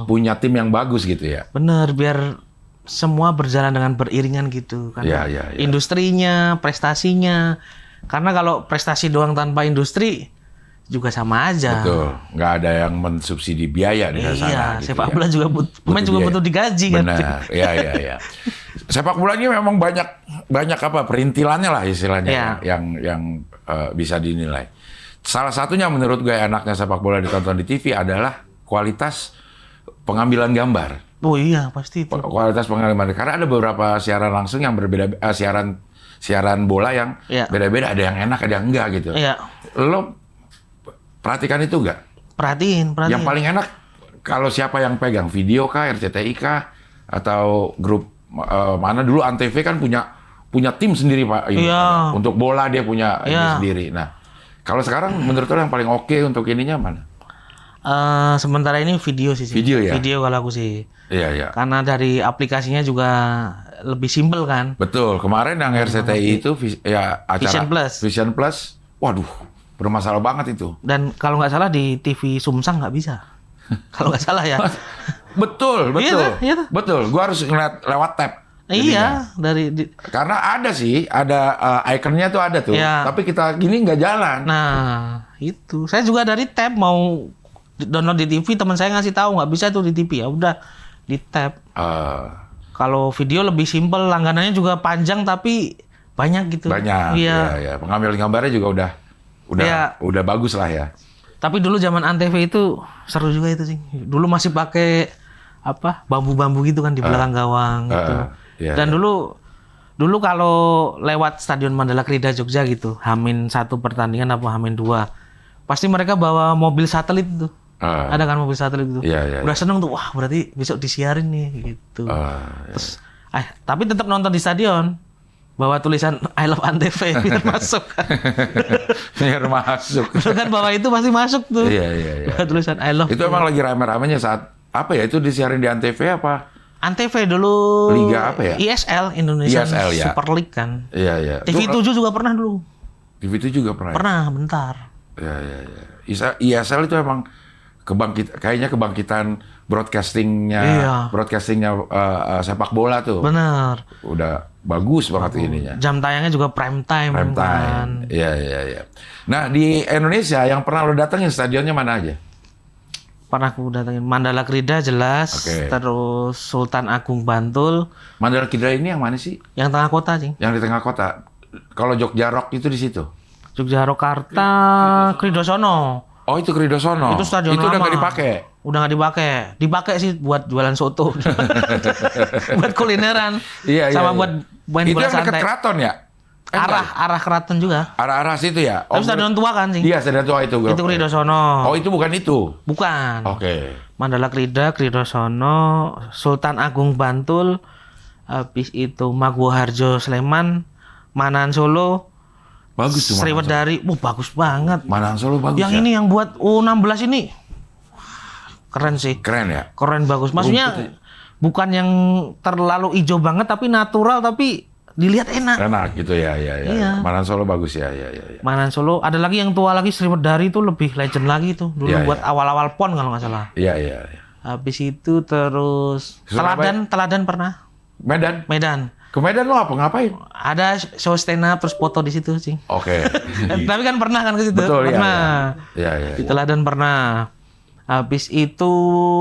A: punya tim yang bagus gitu ya.
C: Bener, biar semua berjalan dengan beriringan gitu kan.
A: Iya.
C: Industrinya, prestasinya. Karena kalau prestasi doang tanpa industri juga sama aja.
A: Betul, nggak ada yang mensubsidi biaya di sana.
C: Iya,
A: gitu
C: sepak bola juga pemain juga butuh digaji kan.
A: Benar, iya. Sepak bola ini memang banyak perintilannya lah istilahnya yang bisa dinilai. Salah satunya menurut gue enaknya sepak bola ditonton di TV adalah kualitas pengambilan gambar.
C: Oh iya, pasti itu.
A: Kualitas pengambilan karena ada beberapa siaran langsung yang berbeda, siaran bola yang beda-beda, ada yang enak, ada yang enggak gitu.
C: Iya.
A: Lo perhatikan itu nggak?
C: Perhatiin.
A: Yang paling enak kalau siapa yang pegang, video kah, RCTI kah, atau grup mana dulu Antv kan punya tim sendiri Pak. Untuk bola dia punya ini sendiri. Nah, kalau sekarang menurut lo yang paling oke untuk ininya mana?
C: Sementara ini video sih.
A: Video ya?
C: Video kalau aku sih.
A: Iya.
C: Karena dari aplikasinya juga lebih simpel kan.
A: Betul. Kemarin yang RCTI itu ya acara
C: Vision Plus.
A: Waduh, bermasalah banget itu.
C: Dan kalau nggak salah di TV Sumsang nggak bisa. Kalau nggak salah ya.
A: Betul.
C: Iya tuh.
A: Betul. Gua harus ngeliat lewat tab.
C: Iya,
A: Karena ada ikonnya tuh ada tuh.
C: Iya.
A: Tapi kita gini nggak jalan.
C: Nah, itu. Saya juga dari tab mau download di TV, teman saya ngasih tahu nggak bisa tuh di TV. Ya udah di tab. Kalau video lebih simpel, langganannya juga panjang tapi banyak gitu.
A: Banyak. Iya. Pengambil gambarnya juga udah bagus lah ya.
C: Tapi dulu zaman Antv itu seru juga itu sih. Dulu masih pakai bambu-bambu gitu kan di belakang gawang gitu.
A: Iya,
C: Dan dulu kalau lewat Stadion Mandala Krida Jogja gitu, H-1 pertandingan apa H-2, pasti mereka bawa mobil satelit tuh. Ada kan mobil satelit itu. Udah seneng tuh, wah berarti besok disiarin nih gitu. Terus, tapi tetap nonton di stadion. Bawa tulisan I love Antv biar masuk kan.
A: Biar masuk.
C: Kalau kan bawa itu pasti masuk tuh.
A: Iya.
C: Bawa tulisan I love.
A: Itu emang lagi rame-ramenya saat itu disiarin di Antv apa?
C: Antv dulu.
A: Liga apa ya?
C: ISL, Indonesia
A: ya.
C: Super League kan.
A: Iya.
C: TV7 juga pernah dulu.
A: TV7 juga pernah.
C: Pernah, bentar.
A: Iya. ISL itu emang kebangkitan broadcastingnya sepak bola tuh.
C: Benar.
A: Udah bagus banget ininya.
C: Jam tayangnya juga prime time. Kan?
A: Iya. Nah di Indonesia yang pernah lo datengin stadionnya mana aja?
C: Pernah aku datengin Mandala Krida jelas, terus Sultan Agung Bantul.
A: Mandala Krida ini yang mana sih?
C: Yang tengah kota, Cing.
A: Yang di tengah kota. Kalau Jogja Rock itu di situ.
C: Jogja Rokarta, Kridosono.
A: Oh itu Kridosono.
C: Itu stadion
A: itu
C: lama.
A: Udah nggak dipakai.
C: Udah nggak dipakai. Dipakai sih buat jualan soto. Buat kulineran.
A: Iya.
C: Sama buat main bola santai. Itu
A: yang dekat keraton ya?
C: Arah keraton juga.
A: Arah situ ya?
C: Tapi stadion tua kan sih?
A: Iya stadion tua itu.
C: Itu Kridosono.
A: Oh itu bukan itu?
C: Bukan.
A: Oke.
C: Mandala Krida, Kridosono, Sultan Agung Bantul, habis itu Maguwoharjo Sleman, Manan Solo,
A: bagus tuh.
C: Sriwedari, bagus banget.
A: Manan Solo bagus.
C: Yang ini yang buat U16 ini keren sih.
A: Keren ya?
C: Keren bagus. Maksudnya bukan yang terlalu hijau banget tapi natural tapi dilihat enak.
A: Enak gitu ya.
C: Iya.
A: Manan Solo bagus ya.
C: Manan Solo ada lagi yang tua lagi Sriwedari itu lebih legend lagi tuh. Dulu buat awal-awal PON kalau nggak salah.
A: Iya.
C: Habis itu terus Teladan pernah. Medan.
A: Ke Medan lo ngapain?
C: Ada show stand up terus foto di situ sih.
A: Oke.
C: Tapi kan pernah kan ke situ?
A: Betul,
C: pernah.
A: Iya.
C: Di Teladan pernah. Habis itu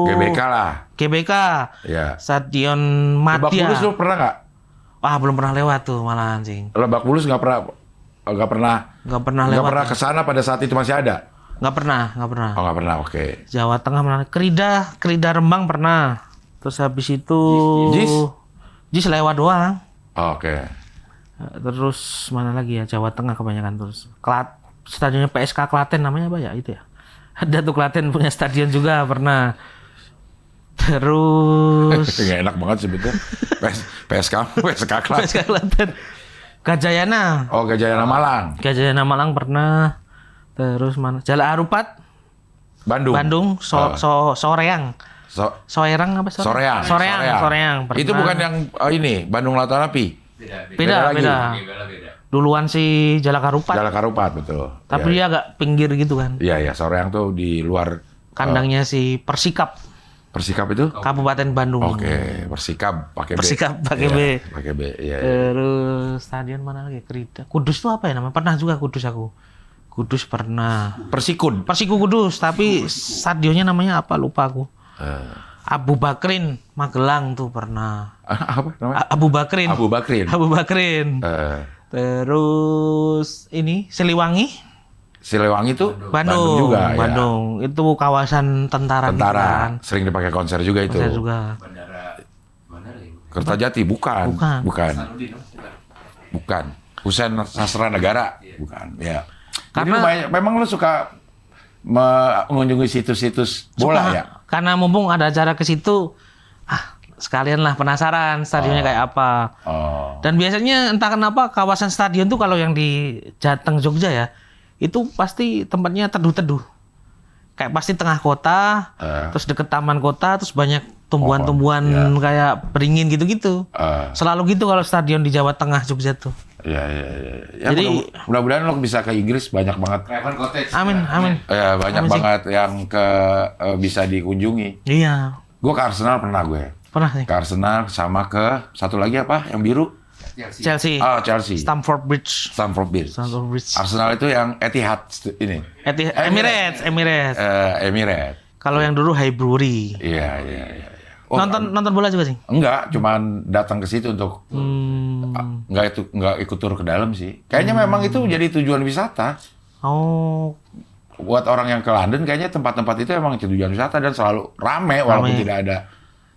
A: GBK lah. Iya.
C: Stadion Madia.
A: Lebak Bulus lo pernah nggak?
C: Wah, belum pernah lewat tuh malahan sih.
A: Lebak Bulus nggak pernah lewat.
C: Nggak
A: pernah ke sana pada saat itu masih ada?
C: Nggak pernah.
A: Oh, nggak pernah, oke.
C: Jawa Tengah pernah. Krida Rembang pernah. Terus habis itu Jis lewat doang.
A: Oke.
C: Terus mana lagi ya? Jawa Tengah kebanyakan terus. Stadionnya PSK Klaten namanya apa ya itu ya? Ada tuh Klaten punya stadion juga pernah. Terus
A: nggak enak banget sebetulnya. PSK Klaten.
C: PSK Klaten. Gajayana.
A: Oh, Gajayana Malang.
C: Gajayana Malang pernah. Terus mana? Jala Harupat.
A: Bandung.
C: Soreang. Soreang apa? Soreang.
A: Itu bukan yang ini Bandung Lautan Api.
C: Beda. Duluan si Jalak Harupat.
A: Betul.
C: Tapi dia agak pinggir gitu kan.
A: Iya. Soreang tuh di luar
C: kandangnya si Persikap.
A: Persikap itu?
C: Kabupaten Bandung.
A: Oke, Persikap pakai B.
C: Persikap pakai B.
A: Pakai B, iya.
C: Terus stadion mana lagi? Krida. Kudus tuh apa ya namanya? Pernah juga Kudus aku. Kudus pernah.
A: Persiku
C: Kudus, tapi stadionnya namanya apa? Lupa aku. Abu Bakrin, Magelang tuh pernah.
A: Apa namanya?
C: Abu Bakrin. Terus ini Siliwangi
A: tuh
C: Bandung
A: juga.
C: Bandung.
A: Ya.
C: Itu kawasan tentara. Kan.
A: Sering dipakai konser juga itu.
D: Bandara mana lagi?
A: Kertajati bukan. Husein Sastra Negara bukan. Ya. Karena memang lu suka mengunjungi situs-situs bola ya.
C: Karena mumpung ada acara ke situ, sekalian lah penasaran stadionnya kayak apa. Dan biasanya entah kenapa kawasan stadion tuh kalau yang di Jateng Jogja ya, itu pasti tempatnya teduh-teduh. Kayak pasti tengah kota, terus deket taman kota, terus banyak tumbuhan-tumbuhan kayak beringin gitu-gitu.
A: Ah.
C: Selalu gitu kalau stadion di Jawa Tengah Jogja tuh.
A: Iya. Ya,
C: Jadi-
A: mudah-mudahan lo bisa ke Inggris banyak banget.
D: Craven Cottage.
C: Amin.
A: Ya, banyak
C: Amin, Cing.
A: banget yang bisa dikunjungi.
C: Iya,
A: Gue ke Arsenal pernah gue.
C: pernah nih.
A: Ke Arsenal sama ke satu lagi apa? Yang biru?
C: Chelsea,
A: Chelsea.
C: Stamford Bridge.
A: Stamford Bridge.
C: Stamford Bridge.
A: Arsenal itu yang Etihad ini.
C: Emirates.
A: Emirates.
C: Kalau yang dulu Highbury.
A: Iya. Oh,
C: Nonton bola juga sih?
A: enggak, cuman datang ke situ untuk enggak ikut tur ke dalam sih. Kayaknya memang itu jadi tujuan wisata.
C: Oh,
A: Buat orang yang ke London kayaknya tempat-tempat itu emang tujuan wisata dan selalu rame walaupun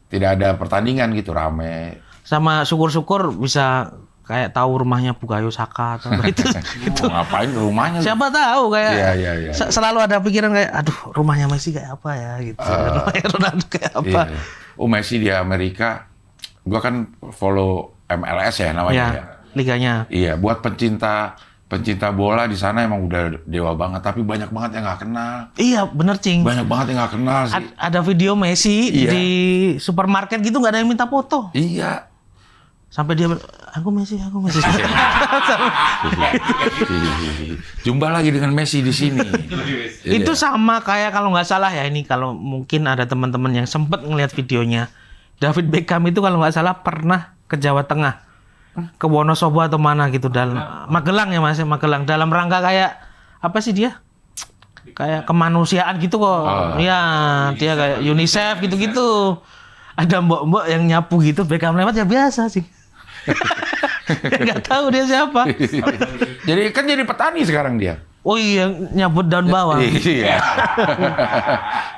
A: tidak ada pertandingan gitu, rame.
C: sama syukur-syukur bisa kayak tahu rumahnya Bukayo Saka atau itu.
A: Ngapain ke rumahnya?
C: Siapa tahu kayak
A: Iya.
C: selalu ada pikiran kayak aduh rumahnya Messi kayak apa ya gitu. Rumahnya Ronaldo kayak apa.
A: Iya. Messi di Amerika, gua kan follow MLS ya namanya ya.
C: Liganya.
A: Iya, buat pencinta bola di sana emang udah dewa banget, tapi banyak banget yang nggak kenal.
C: Iya, bener Cing.
A: Banyak banget yang nggak kenal sih.
C: Ada video Messi
A: Iya.
C: di supermarket gitu nggak ada yang minta foto.
A: Iya.
C: Sampai dia aku Messi.
A: Jumpa lagi dengan Messi di sini.
C: Itu sama kayak kalau nggak salah ya ini kalau mungkin ada teman-teman yang sempat ngelihat videonya. David Beckham itu kalau nggak salah pernah ke Jawa Tengah. Ke Wonosobo atau mana gitu dalam Magelang ya Mas, Magelang dalam rangka kayak apa sih dia? Kayak kemanusiaan gitu kok. Iya, dia kayak UNICEF gitu-gitu. Ada mbok-mbok yang nyapu gitu, Beckham lewat ya biasa sih. Nggak tahu dia siapa.
A: jadi petani sekarang dia.
C: Oh iya, nyabut daun bawang.
A: Iya.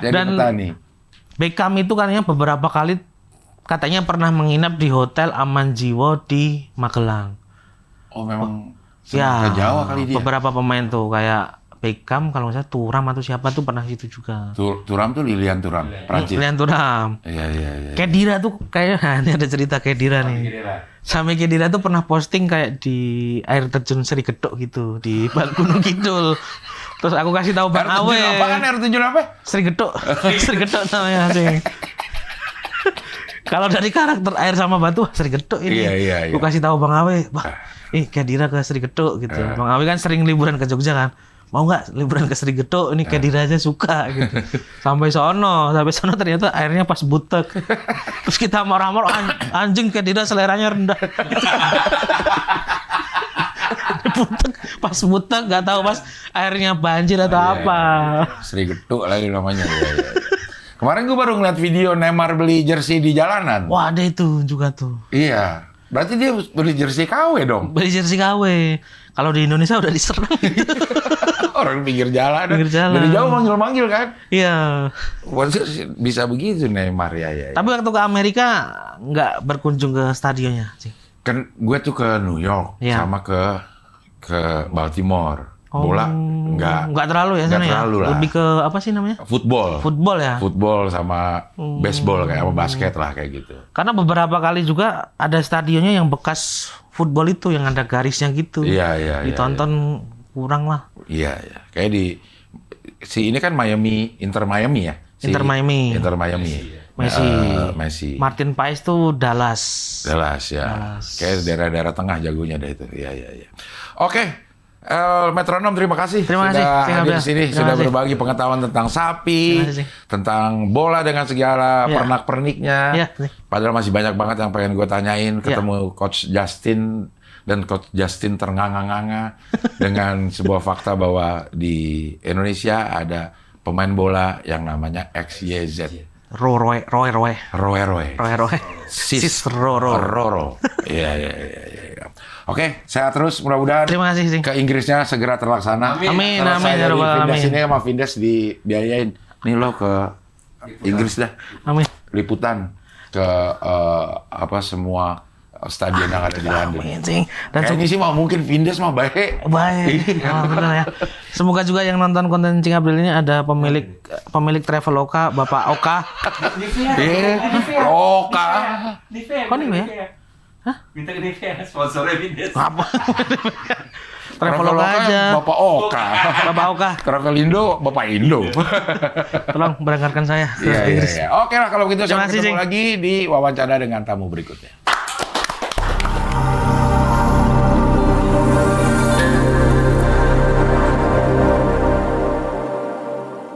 A: Jadi
C: Dan-
A: petani.
C: Beckham itu katanya beberapa kali katanya pernah menginap di Hotel Aman Jiwo di Magelang.
A: Oh memang
C: Ya,
A: ke Jawa kali dia.
C: beberapa pemain tuh kayak Beckham kalau nggak salah Thuram atau siapa tuh pernah situ juga.
A: Turam tuh Lilian Turam, Prancis.
C: Lian Thuram.
A: Iya.
C: Kedira tuh kayak ini ada cerita Kedira nih. Sampai Kedira tuh pernah posting kayak di air terjun Seri Gedok gitu di Gunung Kidul. Terus aku kasih tahu Bang Awe.
A: Air terjun apa?
C: Seri Gedok. Seri Gedok namanya sih. Kalau dari karakter air sama batu Seri Gedok ini.
A: Iya.
C: Aku kasih tahu Bang Awe, "Bang, Kedira ke Seri Gedok gitu." Bang Awe kan sering liburan ke Jogja kan. Mau nggak liburan ke Seri Gedok? Ini Kedira aja suka gitu. Sampai sono ternyata airnya pas butek. Terus kita marah-marah, anjing Kedira seleranya rendah. Pas butek nggak tahu pas airnya banjir atau apa.
A: Sri Geduk lagi namanya. Iya. Kemarin gue baru ngeliat video Neymar beli jersey di jalanan.
C: Wah, ada itu juga tuh.
A: Iya. Berarti dia beli jersey KW dong.
C: Beli jersey KW. Kalau di Indonesia udah diserang gitu.
A: Orang pinggir jalan.
C: Pinggir jalan.
A: Dari jauh manggil-manggil kan.
C: Iya.
A: Wajar bisa begitu Neymar ya.
C: Tapi waktu ke Amerika nggak berkunjung ke stadionnya sih.
A: Kan gue tuh ke New York
C: Iya.
A: sama ke Baltimore. Bola
C: nggak terlalu ya
A: nggak
C: sana ya.
A: terlalu lah.
C: Lebih ke apa sih namanya?
A: Football.
C: Football ya.
A: Football sama baseball kayak sama basket lah kayak gitu.
C: Karena beberapa kali juga ada stadionnya yang bekas football itu yang ada garisnya gitu.
A: Iya.
C: Ditonton kurang lah.
A: Iya. Kayak ini kan Inter Miami ya.
C: Inter Miami.
A: Messi.
C: Martin Paes tuh Dallas.
A: Ya. Kayak daerah-daerah tengah jagonya deh itu. Iya. Oke. Metronom terima kasih
C: Terima kasih,
A: sudah
C: Sing
A: hadir
C: Abdul.
A: di sini,
C: Terima
A: sudah
C: kasih.
A: berbagi pengetahuan tentang sapi,
C: Terima kasih.
A: tentang bola dengan segala
C: Ya.
A: pernak-perniknya.
C: Ya.
A: Padahal masih banyak banget yang pengen gue tanyain. Ketemu Coach Justin dan Coach Justin ternganga-nganga dengan sebuah fakta bahwa di Indonesia ada pemain bola yang namanya XYZ.
C: Roy.
A: Roy.
C: Sis Roro.
A: Roro. Iya. Oke, sehat terus mudah-mudahan.
C: Terima kasih, Sing.
A: Ke Inggrisnya segera terlaksana.
C: Amin,
A: Kalau
C: amin,
A: saya
C: ya
A: di
C: Rabbal
A: Vindes
C: alamin.
A: ini sama Vindes dibiayain. Nih lo ke Inggris dah.
C: Amin.
A: Liputan ke semua stadion yang ada di London.
C: Amin, Sing. Dan
A: Kayaknya sih mungkin Vindes mah baik.
C: baik. Benar ya. Semoga juga yang nonton konten Cing Abdul ini ada pemilik Traveloka, Bapak Oka.
A: Oka.
D: Nivea.
C: Kok Nivea?
D: Hah? Minta ke Nivea, sponsornya Vindes.
C: Apa? Traveloka aja.
A: Bapak Oka.
C: Bapak Oka,
A: Travelindo, Bapak Indo.
C: tolong berangkatkan saya ke
A: Iya, iya,
C: Inggris.
A: iya. Oke lah kalau begitu
C: Terima
A: sampai
C: kasih,
A: ketemu
C: Cing.
A: lagi di wawancara dengan tamu berikutnya.